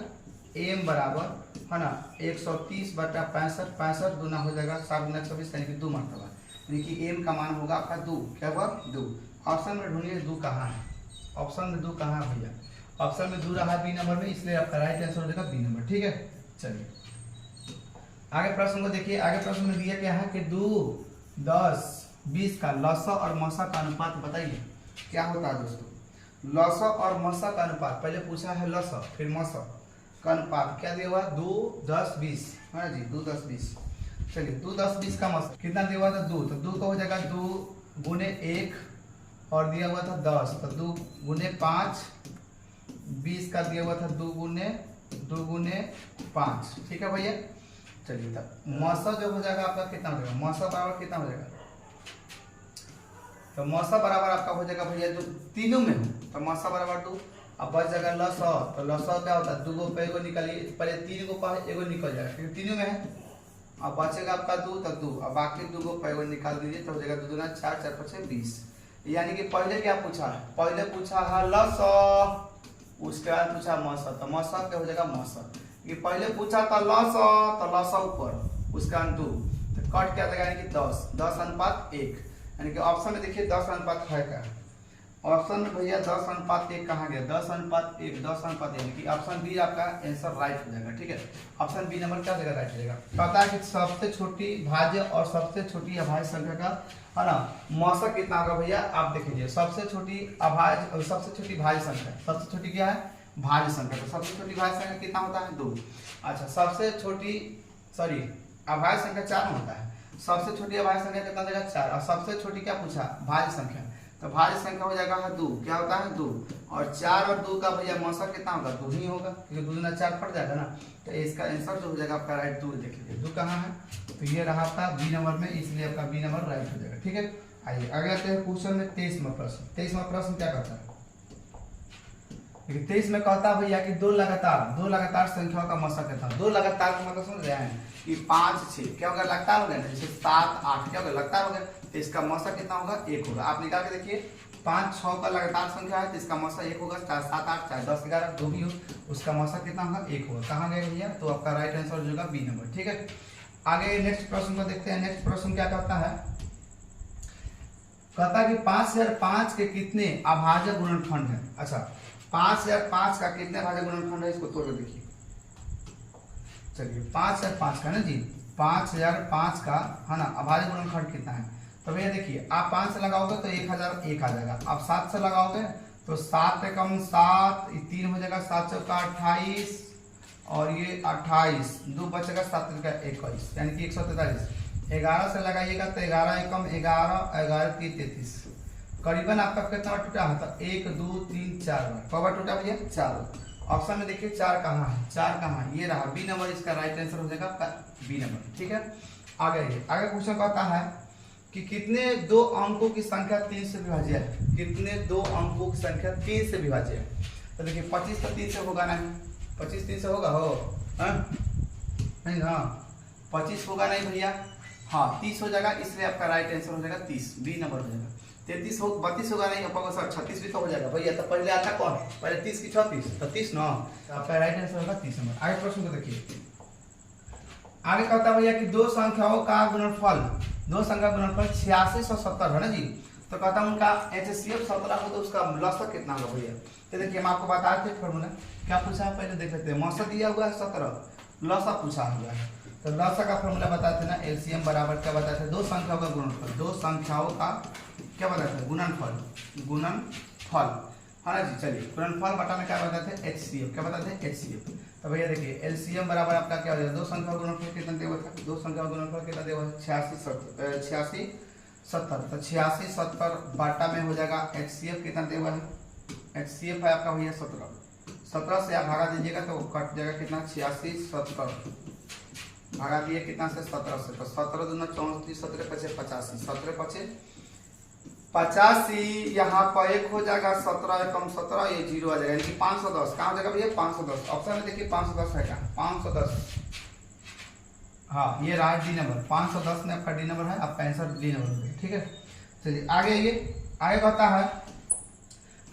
m बराबर है ना 130 बटा 65, 65 गुना हो जाएगा 7 गुना 26, यानी कि 2 मरतबा, यानी कि m का मान होगा आपका 2, क्या हुआ 2। ऑप्शन में ढूंढिए 2 कहाँ है, ऑप्शन में 2 कहाँ है भैया, ऑप्शन में 2 रहा बी नंबर में, इसलिए आपका राइट आंसर हो जाएगा बी नंबर, ठीक है। चलिए आगे प्रश्न को देखिए। आगे प्रश्न में दिया क्या है कि 2 10 20 का लसा और मसा का अनुपात बताइए क्या होता है दोस्तों। लसा और मसा का अनुपात, पहले पूछा है लसा फिर मसा का अनुपात, क्या दिया हुआ 2 10 20 है जी 2 10 20। चलिए 2 10 20 का मसा कितना दिया हुआ था 2, तो 2 का हो जाएगा 2 गुने 1 और दिया हुआ था 10, तो 2 गुने 5 20 का दिया हुआ था 2 गुने 5। ठीक है भैया। चलिए तब मौसा जो हो जाएगा आपका कितना हो जाएगा, मौसा बराबर कितना हो जाएगा, तो मौसा बराबर आपका हो जाएगा भैया जो तीनों में हो तो मौसा बराबर 2। अब बच जाएगा लसौ, तो लसौ क्या होता है 2 गो पे एगो निकालिए, पहले 3 गो पे एगो निकल जाएगा क्योंकि तीनों में है। अब बचेगा आपका 2 तो 2, अब बाकी 2 गो पे एगो निकाल दीजिए तो हो जाएगा 2 दूना 4, 4 5 20। यानी कि पहले क्या पूछा है, पहले पूछा है लसौ, उसके बाद पूछा मौसा, तो मौसा क्या हो जाएगा मौसा। ये पहले पूछा था लसौ तो लसौ ऊपर उसका 2, तो कट क्या देगा यानी कि 10:1, यानी कि ऑप्शन में देखिए 10:1 है क्या, ऑप्शन में भैया 10:1 कहाँ गया, 10:1 यानी कि ऑप्शन बी आपका आंसर राइट हो जाएगा। ठीक है, ऑप्शन बी नंबर क्या जगह राइट हो जाएगा। कहता है कि सबसे छोटी भाज्य और सबसे छोटी अभाज्य संख्या का है ना मौसा कितना होगा भैया, आप देख लीजिए सबसे छोटी अभाज्य और सबसे छोटी भाज्य संख्या, सबसे छोटी क्या है भाज्य संख्या, तो सबसे छोटी भाज्य संख्या कितना होता है 2। अच्छा सबसे छोटी अभाज्य संख्या 4 होता है, सबसे छोटी अभाज्य संख्या कितना देगा 4, और सबसे छोटी क्या पूछा भाज्य संख्या, तो भाज्य संख्या हो जाएगा 2, क्या होता है 2, और 4 और 2 का भैया मौसा कितना होगा 2 ही होगा क्योंकि 2 दूना 4 फट जाएगा ना, तो इसका आंसर जो हो जाएगा आपका राइट 2। देख लीजिए 2 कहाँ है, तो ये रहा आपका बी नंबर में, इसलिए आपका बी नंबर राइट हो जाएगा। ठीक है, आइए आगे आते हैं क्वेश्चन में 23वां प्रश्न। 23वां प्रश्न क्या कहता है, 23 में कहता है भैया कि दो लगातार संख्याओं का मौसा कितना, 2 लगातार का मतलब समझ रहे हैं कि 5 6 क्या होगा लगातार हो गया, जैसे 7 8 क्या होगा लगातार हो गया, तो इसका मौसा कितना होगा 1 होगा। आप निकाल के देखिए 5 6 का लगातार संख्या है तो इसका मौसा 1 होगा, चाहे 7 8 चाहे 10 11 जो भी हो उसका मौसा कितना होगा 1 होगा। कहाँ गए भैया, तो आपका राइट आंसर हो जाएगा बी नंबर। ठीक है, आगे नेक्स्ट प्रश्न को देखते हैं। नेक्स्ट प्रश्न क्या कहता है, कहता है कि 5005 के कितने अभाज्य गुणनखंड है। अच्छा 5005 का कितने अभाज्य गुणनखंड है, इसको तोड़ के देखिए। चलिए 5005 का ना जी, 5005 का है ना अभाज्य गुणनखंड कितना है, तो भैया देखिए आप 5 से लगाओगे तो 1001 आ जाएगा, आप 7 से लगाओगे तो 7 से कम 7 3 हो जाएगा, 7 चौका 28 और ये 28 2 बचेगा 7 का 21 यानी कि 143। 11 से लगाइएगा तो 11 एकम 11 11 की 33, करीबन आपका कितना बार टूटा है, तो 1 2 3 4 बार। कब बार टूटा भैया 4 बार। ऑप्शन में देखिए 4 कहाँ है, 4 कहाँ है, ये रहा बी नंबर, इसका राइट आंसर हो जाएगा आपका बी नंबर। ठीक है, आगे क्वेश्चन कहता है कि कितने 2 अंकों की संख्या 3 से विभाज्य है, कितने 2 अंकों की संख्या 3 से विभाज्य है। तो देखिए 25 तो 3 से होगा नहीं, 25 3 से होगा हो नहीं ना, 25 होगा नहीं भैया, हाँ 30 हो जाएगा, इसलिए आपका राइट आंसर हो जाएगा 30, बी नंबर हो जाएगा। 33 हो 32 होगा नहीं, आपका सर 36 भी तो हो जाएगा भैया, तो पहले आता कौन, पहले 30 की 36, तो 30 ना, तो आपका राइट आंसर होगा 30 नंबर। आगे प्रश्न को देखिए, आगे कहता है भैया कि 2 संख्याओं का गुणनफल, 2 संख्या गुणनफल 86 और 70 है ना जी, तो कहता हूं उनका HCF 17 हो तो उसका लसक कितना होगा भैया। तो देखिए हम आपको बताते हैं फॉर्मूला क्या पूछा है, पहले देख लेते हैं। मौसा दिया हुआ है 17, लसा पूछा हुआ है, तो लसा का फॉर्मूला बताते हैं ना, LCM बराबर क्या बताते हैं 2 संख्याओं का गुणनफल, 2 संख्याओं का क्या बताते हैं गुणनफल है ना जी। चलिए गुणनफल बटा में क्या बताते हैं HCF, क्या बताते हैं HCF। तो भैया देखिए LCM बराबर आपका क्या हो जाएगा, 2 संख्या गुणनफल कितना दिया हुआ था, 2 संख्या गुणनफल कितना दिया हुआ है 86 70, तो 86 70 बाटा में हो जाएगा HCF कितना दिया हुआ है, HCF है आपका भैया 17 से आप भागा दीजिएगा तो कट जाएगा कितना 86 70 भागा दिए कितना से 17 से, तो 17 दूना 34 17 पचे 85 17 पचे 85, यहाँ पर 1 हो जाएगा 17 कम 17 ये 0 आ जाएगा यानी कि 510 कहाँ हो जाएगा भैया 510। ऑप्शन में देखिए 510 है क्या 510, हाँ ये रहा डी नंबर 510 में आपका डी नंबर है, आपका आंसर डी नंबर हो गया। ठीक है, चलिए आगे कहता है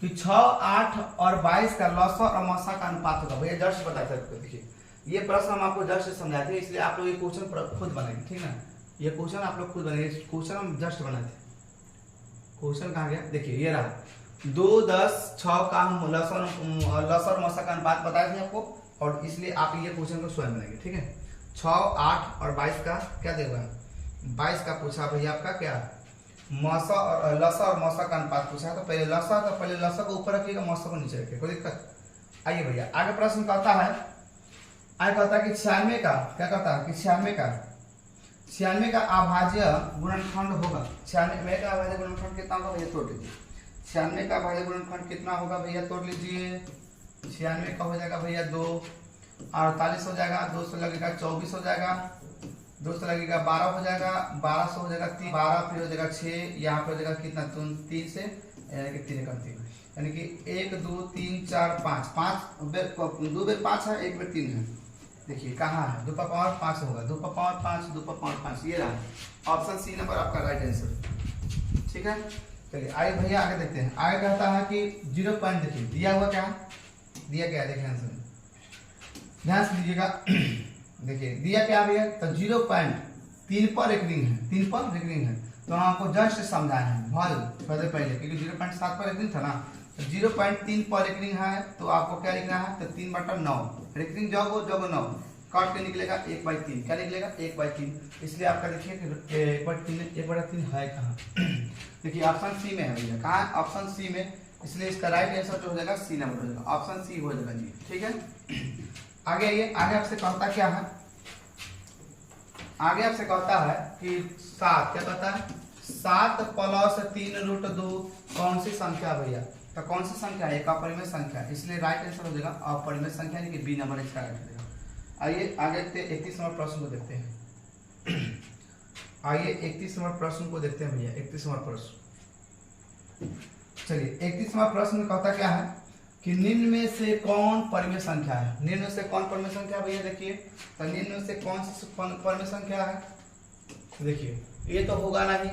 कि 6 8 और 22 का लसा और मसा का अनुपात होगा। भैया जस्ट बता सकते, देखिए ये प्रश्न हम आपको जस्ट समझाते हैं, इसलिए आप लोग ये क्वेश्चन खुद बनाएंगे, ठीक है ना, ये क्वेश्चन आप लोग खुद बनाएंगे, क्वेश्चन हम जस्ट बनाए थे। क्वेश्चन कहाँ गया, देखिए ये रहा 2 10 6 का हम लसा और मसा का अनुपात बताए थे आपको, और इसलिए आप ये क्वेश्चन को स्वयं बनाएंगे। ठीक है, 6 8 और 22 का क्या देगा, 22 का पूछा भैया आपका क्या मसा और लसा और मसा का अनुपात पूछा, तो पहले लसा को ऊपर रखिएगा, मसा को नीचे रखिएगा, कोई दिक्कत। आइए भैया आगे प्रश्न कहता है, आगे कहता है कि 96 का क्या कहता है कि 96 का अभाज्य गुणनखंड होगा, 96 का अभाज्य गुणनखंड कितना होगा भैया तोड़ लीजिए। 96 का अभाज्य गुणनखंड कितना होगा भैया तोड़ लीजिए। 96 का हो जाएगा भैया 2, 48 हो जाएगा, 2 से लगेगा 24 हो जाएगा, 2 से लगेगा 12 हो जाएगा, 12 से हो जाएगा 3, 12 फिर हो जाएगा 6, यहाँ पे हो जाएगा कितना 3 से यानी कि 3 का 3 यानी कि 1 2 3 4 5, 2 बेर 5 है, 1 बेर 3 है। देखिए कहाँ है, 2 का पावर 5 होगा, 2 का पावर 5, 2 का पावर 5, ये रहा ऑप्शन सी नंबर आपका राइट आंसर। ठीक है, चलिए आइए भैया आगे देखते हैं। आगे कहता है कि 0 पॉइंट, देखिए दिया हुआ क्या दिया क्या है, देखिए आंसर ध्यान से दीजिएगा। देखिए दिया क्या भैया, तो 0.3 पर एक रिंग है, 3 पर एक रिंग है, तो आपको जस्ट समझाए हैं वैल्यू थोड़ी देर पहले, क्योंकि 0.7 पर एक रिंग था ना, तो 0.3 पर एक रिंग है, तो आपको क्या लिखना है, तो 3/9 एक रिंग जोगो 9 काट के निकलेगा 1/3, क्या निकलेगा 1/3। इसलिए आपका देखिए कि 1/3 है कहाँ, देखिए ऑप्शन सी में है भैया, कहाँ है ऑप्शन सी में, इसलिए इसका राइट आंसर जो हो जाएगा सी नंबर हो जाएगा, ऑप्शन सी हो जाएगा जी। ठीक है, आगे आइए, आगे आपसे कहता क्या है, आगे आपसे कहता है कि 7, क्या कहता है 7 + 3√2 कौन सी संख्या भैया, तो कौन सी संख्या है, एक अपरिमेय संख्या, इसलिए राइट आंसर हो जाएगा अपरिमेय संख्या यानी कि बी नंबर इसका राइट हो जाएगा। आइए आगे 31 नंबर प्रश्न को देखते हैं। आइए 31 नंबर प्रश्न को देखते हैं भैया, 31 नंबर प्रश्न, चलिए 31 नंबर प्रश्न में कहता क्या है कि निम्न में से कौन परिमेय संख्या है, निम्न में से कौन परिमेय संख्या भैया, देखिए तो निम्न में से कौन सी परिमेय संख्या है, देखिए ये तो होगा नहीं,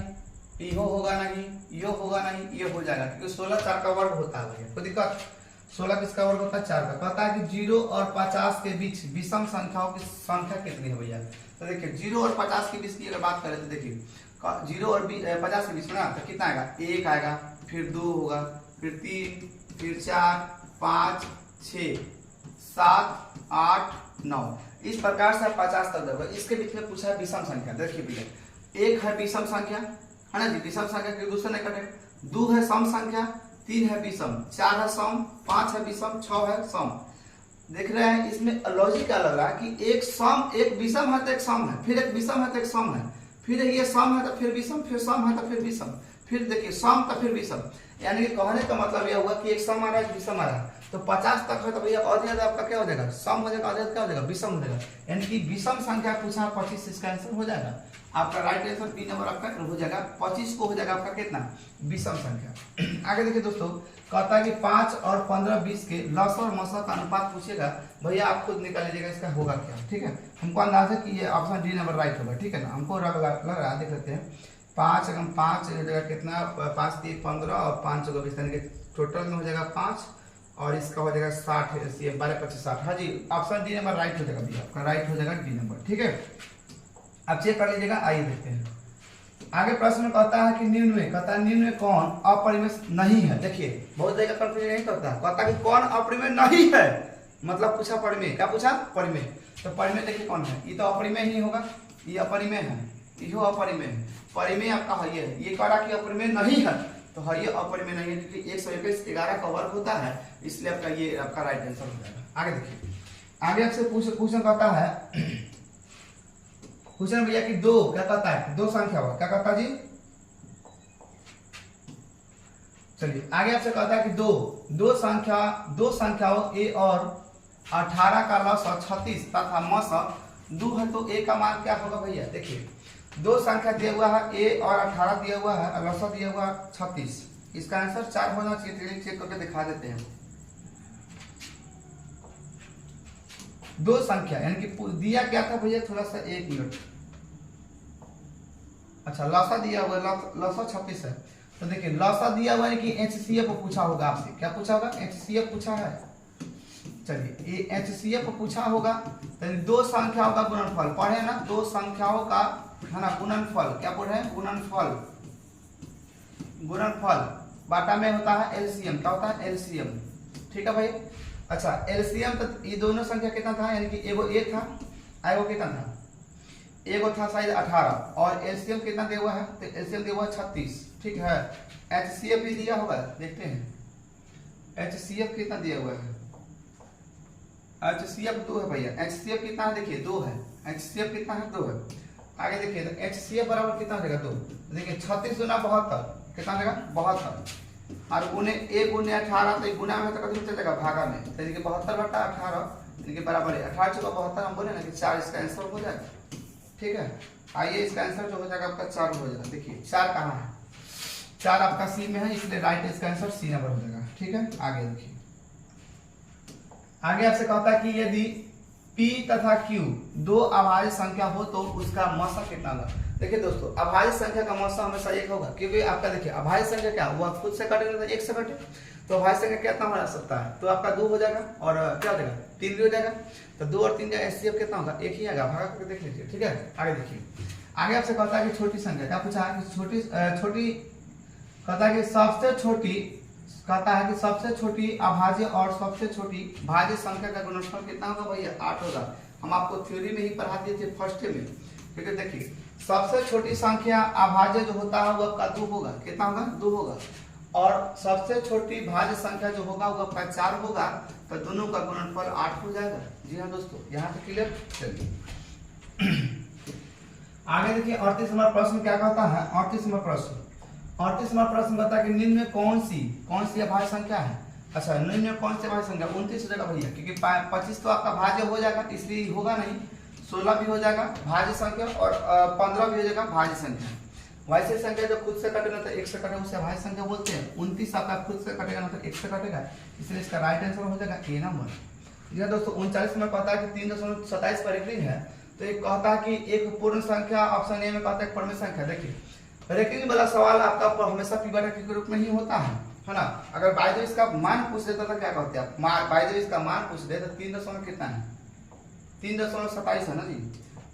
यो होगा नहीं, यो होगा नहीं, ये हो जाएगा, क्योंकि 16 4 का वर्ग होता है भैया, कोई दिक्कत, 16 किसका वर्ग होता है 4 का। कहता है कि 0 और 50 के बीच विषम संख्याओं की संख्या कितनी है भैया, तो देखिए 0 और 50 के बीच की अगर बात करें तो देखिए 0 और 50 के बीच में ना, तो कितना आएगा 1 आएगा, फिर 2 होगा, फिर 3, फिर 4 5 6 7 8 9, इस प्रकार से 50 तक होगा। इसके बीच में पूछा है विषम संख्या, देखिए भैया 1 है विषम संख्या है ना जी, विषम संख्या के दूसरे नहीं कटे, 2 है सम संख्या, 3 है विषम, 4 है सम, 5 है विषम, 6 है सम। देख रहे हैं इसमें लॉजिक क्या लग रहा है कि एक सम, एक विषम है तो एक सम है, फिर एक विषम है तो एक सम है, फिर ये सम है तो फिर विषम, फिर सम है तो फिर विषम, फिर देखिए सम तो फिर विषम, यानी कि कहने का मतलब यह हुआ कि एक सम आ रहा है एक विषम आ रहा है, तो 50 तक है तो भैया और ज्यादा आपका क्या हो जाएगा सम हो जाएगा, और ज्यादा क्या हो जाएगा विषम हो जाएगा, यानी कि विषम संख्या पूछा 25, इसका आंसर हो जाएगा आपका राइट आंसर बी नंबर आपका हो जाएगा, 25 को हो जाएगा आपका कितना विषम संख्या। आगे देखिए दोस्तों, कहता है कि 5 और 15 20 के लस और मस का अनुपात पूछेगा, भैया आप खुद निकाल लीजिएगा इसका होगा क्या। ठीक है, हमको अंदाज है कि ये ऑप्शन डी नंबर राइट होगा, ठीक है ना, हमको लग रहा है, देख लेते हैं 5 अगर 5 जगह कितना 5 3 15 और 5 जगह 20 यानी कि टोटल में हो जाएगा 5 और इसका हो जाएगा 60, 12 25 60, हाँ जी ऑप्शन डी नंबर राइट हो जाएगा भैया, आपका राइट हो जाएगा डी नंबर। ठीक है, अब चेक कर लीजिएगा, आइए देखते हैं आगे प्रश्न में कहता है कि निम्न में, कहता है निम्न में कौन अपरिमेय नहीं है। देखिए बहुत जगह कंफ्यूजन नहीं करता, कहता है कि कौन अपरिमेय नहीं है, मतलब पूछा परिमेय, क्या पूछा परिमेय, तो परिमेय देखिए कौन है, ये तो अपरिमेय ही होगा, ये अपरिमेय है, यो अपरिमेय है, परिमेय आपका है ये कह रहा कि अपरिमेय नहीं है, तो है ये अपरिमेय नहीं है, क्योंकि 121 11 का वर्ग होता है, इसलिए आपका ये आपका राइट आंसर हो जाएगा। आगे देखिए, आगे आपसे क्वेश्चन कहता है, क्वेश्चन भैया कि 2 क्या कहता है, 2 संख्या हुआ, क्या कहता है जी, चलिए आगे आपसे कहता है कि दो संख्याओं a और 18 का लसाअ 36 तथा मस 2 है, तो a का मान क्या होगा भैया। देखिए 2 संख्या दिया हुआ है a और 18 दिया हुआ है और लसाअ दिया हुआ है 36, इसका आंसर 4 होना चाहिए, चेक करके दिखा देते हैं। 2 संख्या यानी कि दिया क्या था भैया, थोड़ा सा 1 मिनट, अच्छा लसा दिया हुआ लसा 36 है, तो देखिए लसा दिया हुआ है कि HCF पूछा होगा आपसे, क्या पूछा होगा HCF पूछा है, चलिए ये HCF पूछा होगा, तो 2 संख्याओं का गुणनफल पढ़े ना, 2 संख्याओं का है ना गुणनफल, क्या पढ़े गुणनफल, गुणनफल बाटा में होता है LCM, क्या होता है LCM। ठीक है भाई, अच्छा LCM तो ये दोनों संख्या कितना था, यानी कि एगो a था, एगो कितना था, एगो था शायद 18 और LCM कितना दिया हुआ है, तो LCM दिया हुआ है 36। ठीक है, HCF भी दिया होगा, देखते हैं HCF कितना दिया हुआ है, HCF 2 है भैया, HCF कितना है देखिए 2 है, HCF कितना है 2 है, आगे देखिए तो HCF बराबर कितना हो जाएगा 2। देखिए 36 गुना 72 कितना हो जाएगा 72 और गुने 1 गुने 18 तो गुना में तो कभी चल जाएगा भागा में। तो देखिए 72 बटा 18 यानी कि बराबर है 18 चौका 72 हम बोले ना कि 4 इसका आंसर हो जाएगा। ठीक है, आइए इसका आंसर जो हो जाएगा आपका 4 हो जाएगा। देखिए 4 कहाँ है, 4 आपका सी में है, इसलिए राइट इसका आंसर सी नंबर हो जाएगा। ठीक है, आगे देखिए आगे आपसे कहता है कि यदि P तथा Q दो अभाज्य संख्या हो तो उसका मौसा कितना होगा। देखिए दोस्तों अभाज्य संख्या का मौसा हमेशा एक होगा, क्योंकि आपका देखिए अभाज्य संख्या क्या हुआ खुद से काटेगा तो 1 से काटे, तो अभाज्य संख्या कितना हो सकता है, तो आपका 2 हो जाएगा और क्या हो जाएगा 3 भी हो जाएगा। तो 2 और 3 का HCF कितना होगा 1 ही आएगा, भागा करके देख लीजिए। ठीक है, आगे देखिए आगे आपसे कहता है कि छोटी संख्या क्या पूछा है कि छोटी कहता है कि सबसे छोटी अभाज्य और सबसे छोटी भाज्य संख्या का गुणनफल कितना होगा भैया 8 होगा। हम आपको थ्योरी में ही पढ़ा दिए थे फर्स्ट में। ठीक है, देखिए सबसे छोटी संख्या अभाज्य जो होता है वो आपका 2 होगा, कितना होगा 2 होगा, और सबसे छोटी भाज्य संख्या जो होगा वो आपका 4 होगा। तो दोनों का गुणनफल 8 हो जाएगा। जी हाँ दोस्तों, यहाँ तक क्लियर। चलिए आगे देखिए 38 नंबर प्रश्न क्या कहता है। 38 नंबर प्रश्न बता कि निम्न में कौन सी अभाज्य संख्या है। अच्छा, निम्न में कौन सी अभाज्य संख्या 29 हो जाएगा भैया, क्योंकि 25 तो आपका भाज्य हो जाएगा इसलिए होगा नहीं, 16 भी हो जाएगा भाज्य संख्या और 15 भी हो जाएगा भाज्य संख्या। वैसे संख्या जो खुद से कटेगा तो 1 से कटेगा उसे भाज्य संख्या बोलते हैं। 29 आपका खुद से कटेगा ना तो 1 से कटेगा, इसलिए इसका राइट आंसर हो जाएगा ए नंबर। यह दोस्तों 39 में कहता है कि 3.27 पर रेखिंग है, तो एक कहता है कि एक पूर्ण संख्या, ऑप्शन ए में कहता है परिमेय संख्या। देखिए रेखिंग वाला सवाल आपका हमेशा पी बटा के रूप में ही होता है ना। अगर बाय द वे इसका मान पूछ देता तो क्या कहते हैं आप, बाय द वे इसका मान पूछ दे तो 3 कितना है 3.27 है ना जी,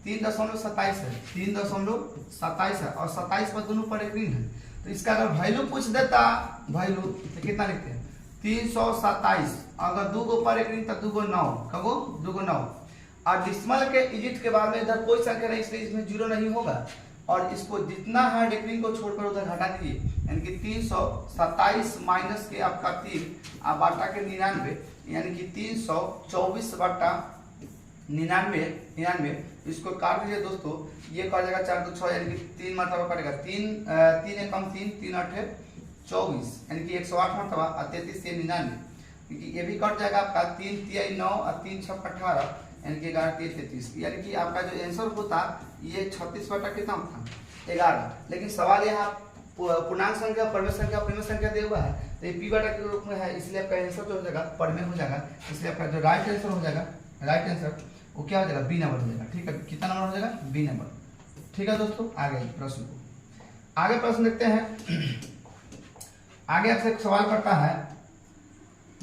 3.27 है, 3.27 है और 27 पर दोनों पर रेखिंग है। तो इसका अगर वैल्यू पूछ देता वैल्यू तो कितना लिखते हैं 327, अगर 2 को पर रेखिंग तो 2 को 9 कगो 2 को 9 और डिसिमल के डिजिट के बाद में इधर कोई संख्या नहीं इसलिए इसमें 0 नहीं होगा, और इसको जितना है डिग्री को छोड़कर उधर घटा दीजिए, यानी कि 327 माइनस के आपका 3 और बाटा के 99 यानी कि 324 बटा 99 इसको काट दीजिए दोस्तों, ये कट जाएगा 4 2 6 यानी कि 3 मरतबा कटेगा 3 कम 3 8 24 यानी कि 108 मरतबा और 33 से 99, क्योंकि ये भी कट जाएगा आपका 3 3 9 और 3 6 18 यानी कि 11 3 33, यानी कि आपका जो आंसर होता ये 36 बटा कितना होता 11। लेकिन सवाल यहाँ पूर्णांक संख्या परिमेय संख्या दिया हुआ है, तो ये पी बटा के रूप में है, इसलिए आपका आंसर जो हो जाएगा परिमेय हो जाएगा, इसलिए आपका जो राइट आंसर हो जाएगा राइट आंसर वो क्या हो जाएगा बी नंबर हो जाएगा। ठीक है, कितना नंबर हो जाएगा बी नंबर। ठीक है दोस्तों, आगे प्रश्न देखते हैं। आगे आपसे एक सवाल करता है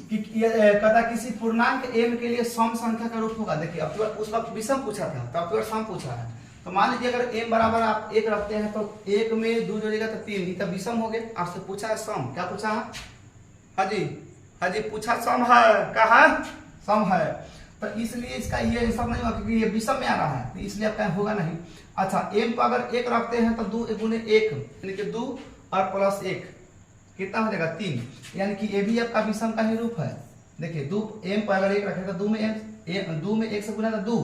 कि कहता किसी पूर्णांक m के लिए सम संख्या का रूप होगा। देखिए अब उस वक्त विषम पूछा था, तो अब सम पूछा है, तो मान लीजिए अगर m बराबर आप 1 रखते हैं तो 1 में 2 जोड़ेगा तो 3, ये तो विषम हो गए। आपसे पूछा है सम, क्या पूछा है हाँ जी पूछा सम है, कहा सम है, तो इसलिए इसका ये आंसर नहीं होगा क्योंकि ये विषम में आ रहा है, तो इसलिए आपका होगा नहीं। अच्छा m को अगर 1 रखते हैं तो 2 गुने 1 यानी कि 2 और प्लस 1 कितना हो जाएगा 3, यानी कि ये भी आपका विषम का ही रूप है। देखिए 2 m पर अगर 1 रखे तो 2 में 1 से गुना तो 2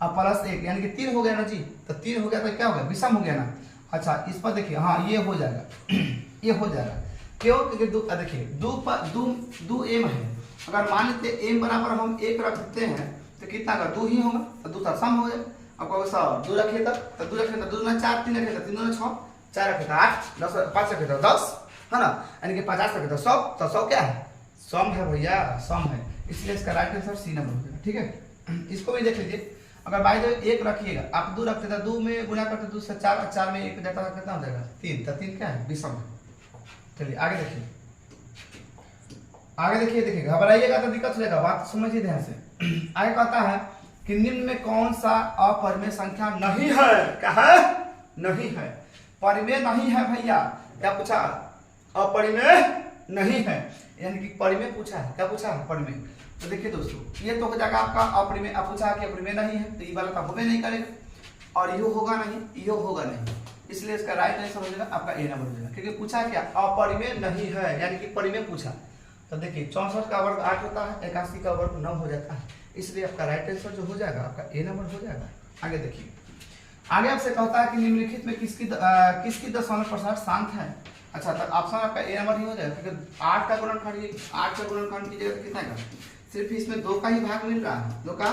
और प्लस 1 यानी कि 3 हो गया ना जी, तो 3 हो गया तो क्या हो गया विषम हो गया ना। अच्छा इस पर देखिए हाँ ये हो जाएगा ये हो जाएगा क्यों, क्योंकि देखिए 2 m है, अगर मान लेते m बराबर हम 1 रखते हैं तो कितना का 2 ही होगा, तो 2 का सम हो जाएगा। आपको सर 2 रखे तो 2 रखे तो 2 ना 4, 3 रखे तो 3 ना 6, 4 रखे तो 8, 10 5 रखे तो 10 है ना, यानी कि 50 रखे तो 100, तो 100 क्या है सम है भैया, सम है, इसलिए इसका राइट आंसर सी नंबर हो जाएगा। ठीक है, इसको भी देख लीजिए। अगर बाय द वे 1 रखिएगा आप 2 रखते थे, 2 में गुना करते 2 से 4 और 4 में 1 जाता है कितना हो जाएगा 3, तो 3 क्या है विषम है। चलिए आगे देखिए घबराइएगा तो दिक्कत हो जाएगा, बात समझिए ध्यान से। आगे कहता है कि निम्न में कौन सा अपरिमेय संख्या नहीं है, कहा नहीं है, परिमेय नहीं है भैया। क्या पूछा अपरिमेय नहीं है, यानी कि परिमेय पूछा है, क्या पूछा है परिमेय। तो देखिए दोस्तों ये तो हो जाएगा आपका अपरिमेय, अब पूछा कि अपरिमेय नहीं है तो ये वाला तो होबे नहीं करेगा और यो होगा नहीं, इसलिए इसका राइट आंसर हो जाएगा आपका ए नंबर हो जाएगा, क्योंकि पूछा क्या अपरिमेय नहीं है यानी कि परिमेय पूछा। तो देखिए 64 का वर्ग 8 होता है, 81 का वर्ग 9 हो जाता है, इसलिए आपका राइट आंसर जो हो जाएगा आपका ए नंबर हो जाएगा। आगे देखिए आगे आपसे कहता है कि निम्नलिखित में किसकी दशमलव प्रसार शांत है। अच्छा, तो ऑप्शन आपका ए नंबर ही हो जाएगा, क्योंकि 8 का गुणनखंड 8 का गुणनखंड कीजिएगा तो कितना का, सिर्फ इसमें 2 का ही भाग मिल रहा है। 2 का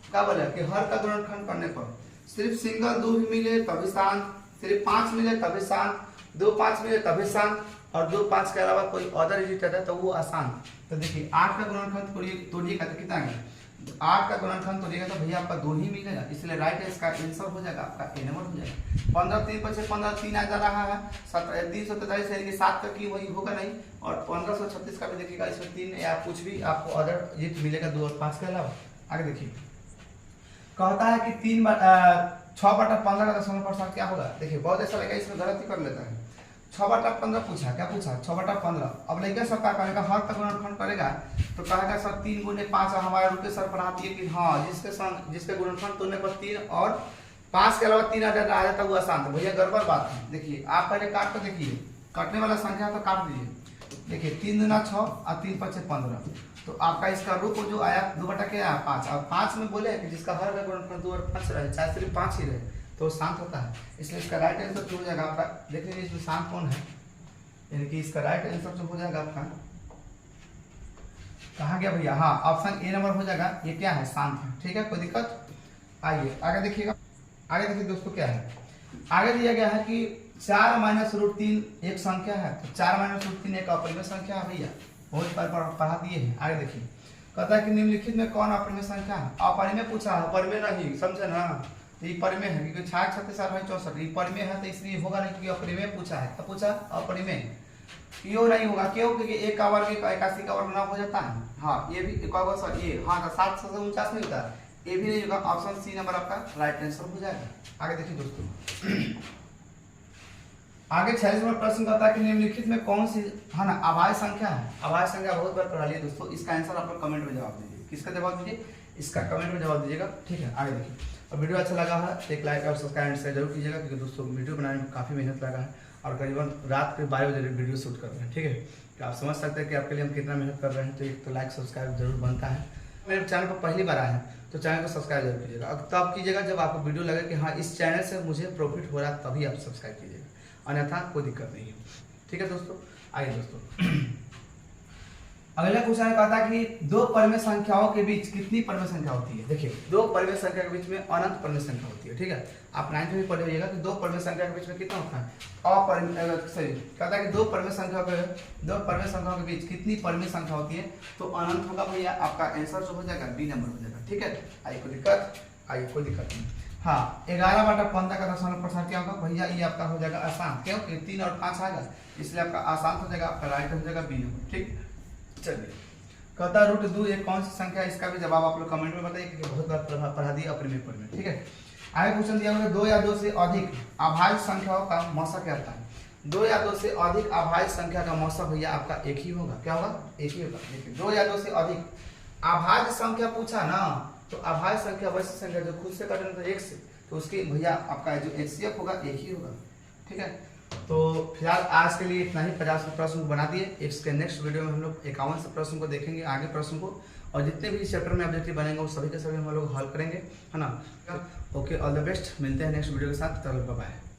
क्या बोले कि हर का गुणनखंड करने पर सिर्फ सिंगल 2 ही मिले तभी शांत, सिर्फ 5 मिले तभी शांत, 2 5 मिले तभी शांत, और 2 5 के अलावा कोई अदर डिजिट है तो वो अशांत। तो देखिए 8 का गुणनखंड तोड़िएगा तो कितना है, 8 का गुणनखंड तोड़िएगा तो भैया आपका 2 ही मिलेगा, इसलिए राइट इसका आंसर हो जाएगा आपका ए नंबर हो जाएगा। 15 3 5 15 3 आ जा रहा है, 343 यानी 7 का की वही होगा नहीं, और 1536 का भी देखिएगा, इसमें 3 या कुछ भी आपको अदर डिजिट मिलेगा 2 और 5 के अलावा। आगे देखिए कहता है कि 6/15 का दशमलव प्रसार क्या होगा। देखिए बहुत ऐसा लगेगा इसमें गलती कर लेता है, 6/15 पूछा, क्या पूछा 6/15। अब लड़का सब क्या करेगा, हर का गुणनखंड करेगा तो कहेगा सर 3 गुने 5, हमारे रुपये सर पढ़ाती है कि हाँ जिसके गुणनखंड तोड़ने पर 3 और 5 के अलावा 3 आ जाता वो आसान था। भैया गड़बड़ बात है। देखिए आप पहले काट कर देखिए, काटने वाला संख्या तो काट दीजिए। देखिए 3 दूना 6 और 3 5 15, तो आपका इसका रूप जो आया 2/5 आया 5, और 5 में बोले कि जिसका हर का गुणनखंड 2 और 5 रहे, चाहे सिर्फ 5 ही रहे तो शांत होता है, इसलिए इसका राइट आंसर जो हो जाएगा आपका, देख लीजिए इसमें शांत कौन है, यानी कि इसका राइट आंसर जो हो जाएगा आपका कहाँ गया भैया, हाँ ऑप्शन ए नंबर हो जाएगा। ये क्या है, शांत है। ठीक है, कोई दिक्कत। आइए आगे देखिएगा, आगे देखिए दोस्तों क्या है, आगे दिया गया है कि 4 - √3 एक संख्या है, तो 4 - √3 एक अपरिमेय संख्या है भैया, बहुत बार पढ़ा दिए हैं। आगे देखिए कहता है कि निम्नलिखित में कौन अपरिमेय संख्या है। अपरिमेय पूछा है, परिमेय नहीं, समझे ना, तो ये परिमेय है, क्योंकि 66 36 64 ये परिमेय है, तो इसलिए होगा नहीं, क्योंकि अपरिमेय पूछा है। तो पूछा अपरिमेय क्यों नहीं होगा, क्यों, क्योंकि 1 का वर्ग 81 का वर्ग 9 हो जाता है। हाँ ये भी सर ये हाँ 7 से 49 नहीं होता, ये भी नहीं होगा। ऑप्शन सी नंबर आपका राइट आंसर हो जाएगा। आगे देखिए दोस्तों, आगे 46 नंबर प्रश्न कहता है कि निम्नलिखित में कौन सी है ना अभाज्य संख्या है। अभाज्य संख्या बहुत बार पढ़ा लिया दोस्तों, इसका आंसर आप लोग कमेंट में जवाब दीजिए। किसका जवाब दीजिए, इसका कमेंट में जवाब दीजिएगा। ठीक है, आगे देखिए, और वीडियो अच्छा लगा है तो एक लाइक और सब्सक्राइब शेयर जरूर कीजिएगा, क्योंकि दोस्तों वीडियो बनाने में काफ़ी मेहनत लगा है, और करीबन रात के 12 बजे वीडियो शूट कर रहे हैं। ठीक है, तो आप समझ सकते हैं कि आपके लिए हम कितना मेहनत कर रहे हैं, तो एक तो लाइक सब्सक्राइब जरूर बनता है। मेरे चैनल पर पहली बार आए हैं तो चैनल को सब्सक्राइब जरूर कीजिएगा, अब तब कीजिएगा जब आपको वीडियो लगे कि हाँ इस चैनल से मुझे प्रॉफिट हो रहा है, तभी आप सब्सक्राइब कीजिएगा, अन्यथा कोई दिक्कत नहीं है। ठीक है दोस्तों, आइए दोस्तों अगला क्वेश्चन कहता है कि 2 परिमेय संख्याओं के बीच कितनी परिमेय संख्या होती है। देखिए 2 परिमेय संख्या के बीच में अनंत परिमेय संख्या होती है। ठीक है, आप 9th में पढ़े होइएगा कि 2 परिमेय संख्या के बीच में कितना होता है कहता है कि 2 परिमेय संख्याओं के बीच कितनी परिमेय संख्या होती है, तो अनंत होगा भैया। आपका आंसर जो हो जाएगा बी नंबर हो जाएगा। ठीक है, आइए कोई दिक्कत नहीं। हाँ 11/15 का दशमलव प्रसार क्या होगा भैया, ये आपका हो जाएगा आसान, क्योंकि 3 और 5 आएगा, इसलिए आपका आसान हो जाएगा, आपका राइट हो जाएगा बी नंबर। ठीक, चलिए कहता √2 एक कौन सी संख्या, इसका भी जवाब आप लोग कमेंट में बताइए, क्योंकि बहुत बार पढ़ा दिया अपरिमेय परिमेय। ठीक है, आगे क्वेश्चन दिया हुआ है 2 या 2 से अधिक अभाज्य संख्याओं का मौसा क्या होता है। 2 या 2 से अधिक अभाज्य संख्या का मौसा भैया आपका एक ही होगा। क्या होगा, एक ही होगा। देखिए 2 या 2 से अधिक अभाज्य संख्या पूछा ना, तो अभाज्य संख्या वैसी संख्या जो खुद से कटे तो 1 से, तो उसके भैया आपका जो HCF होगा एक ही होगा। ठीक है, तो फिलहाल आज के लिए इतना ही। 50 प्रश्न बना दिए, इसके नेक्स्ट वीडियो में हम लोग 51 प्रश्न को देखेंगे, आगे प्रश्न को, और जितने भी चैप्टर में ऑब्जेक्टिव बनेंगे वो सभी के सभी हम लोग हल करेंगे, है ना। ओके, ऑल द बेस्ट, मिलते हैं नेक्स्ट वीडियो के साथ, चलो बाय बाय।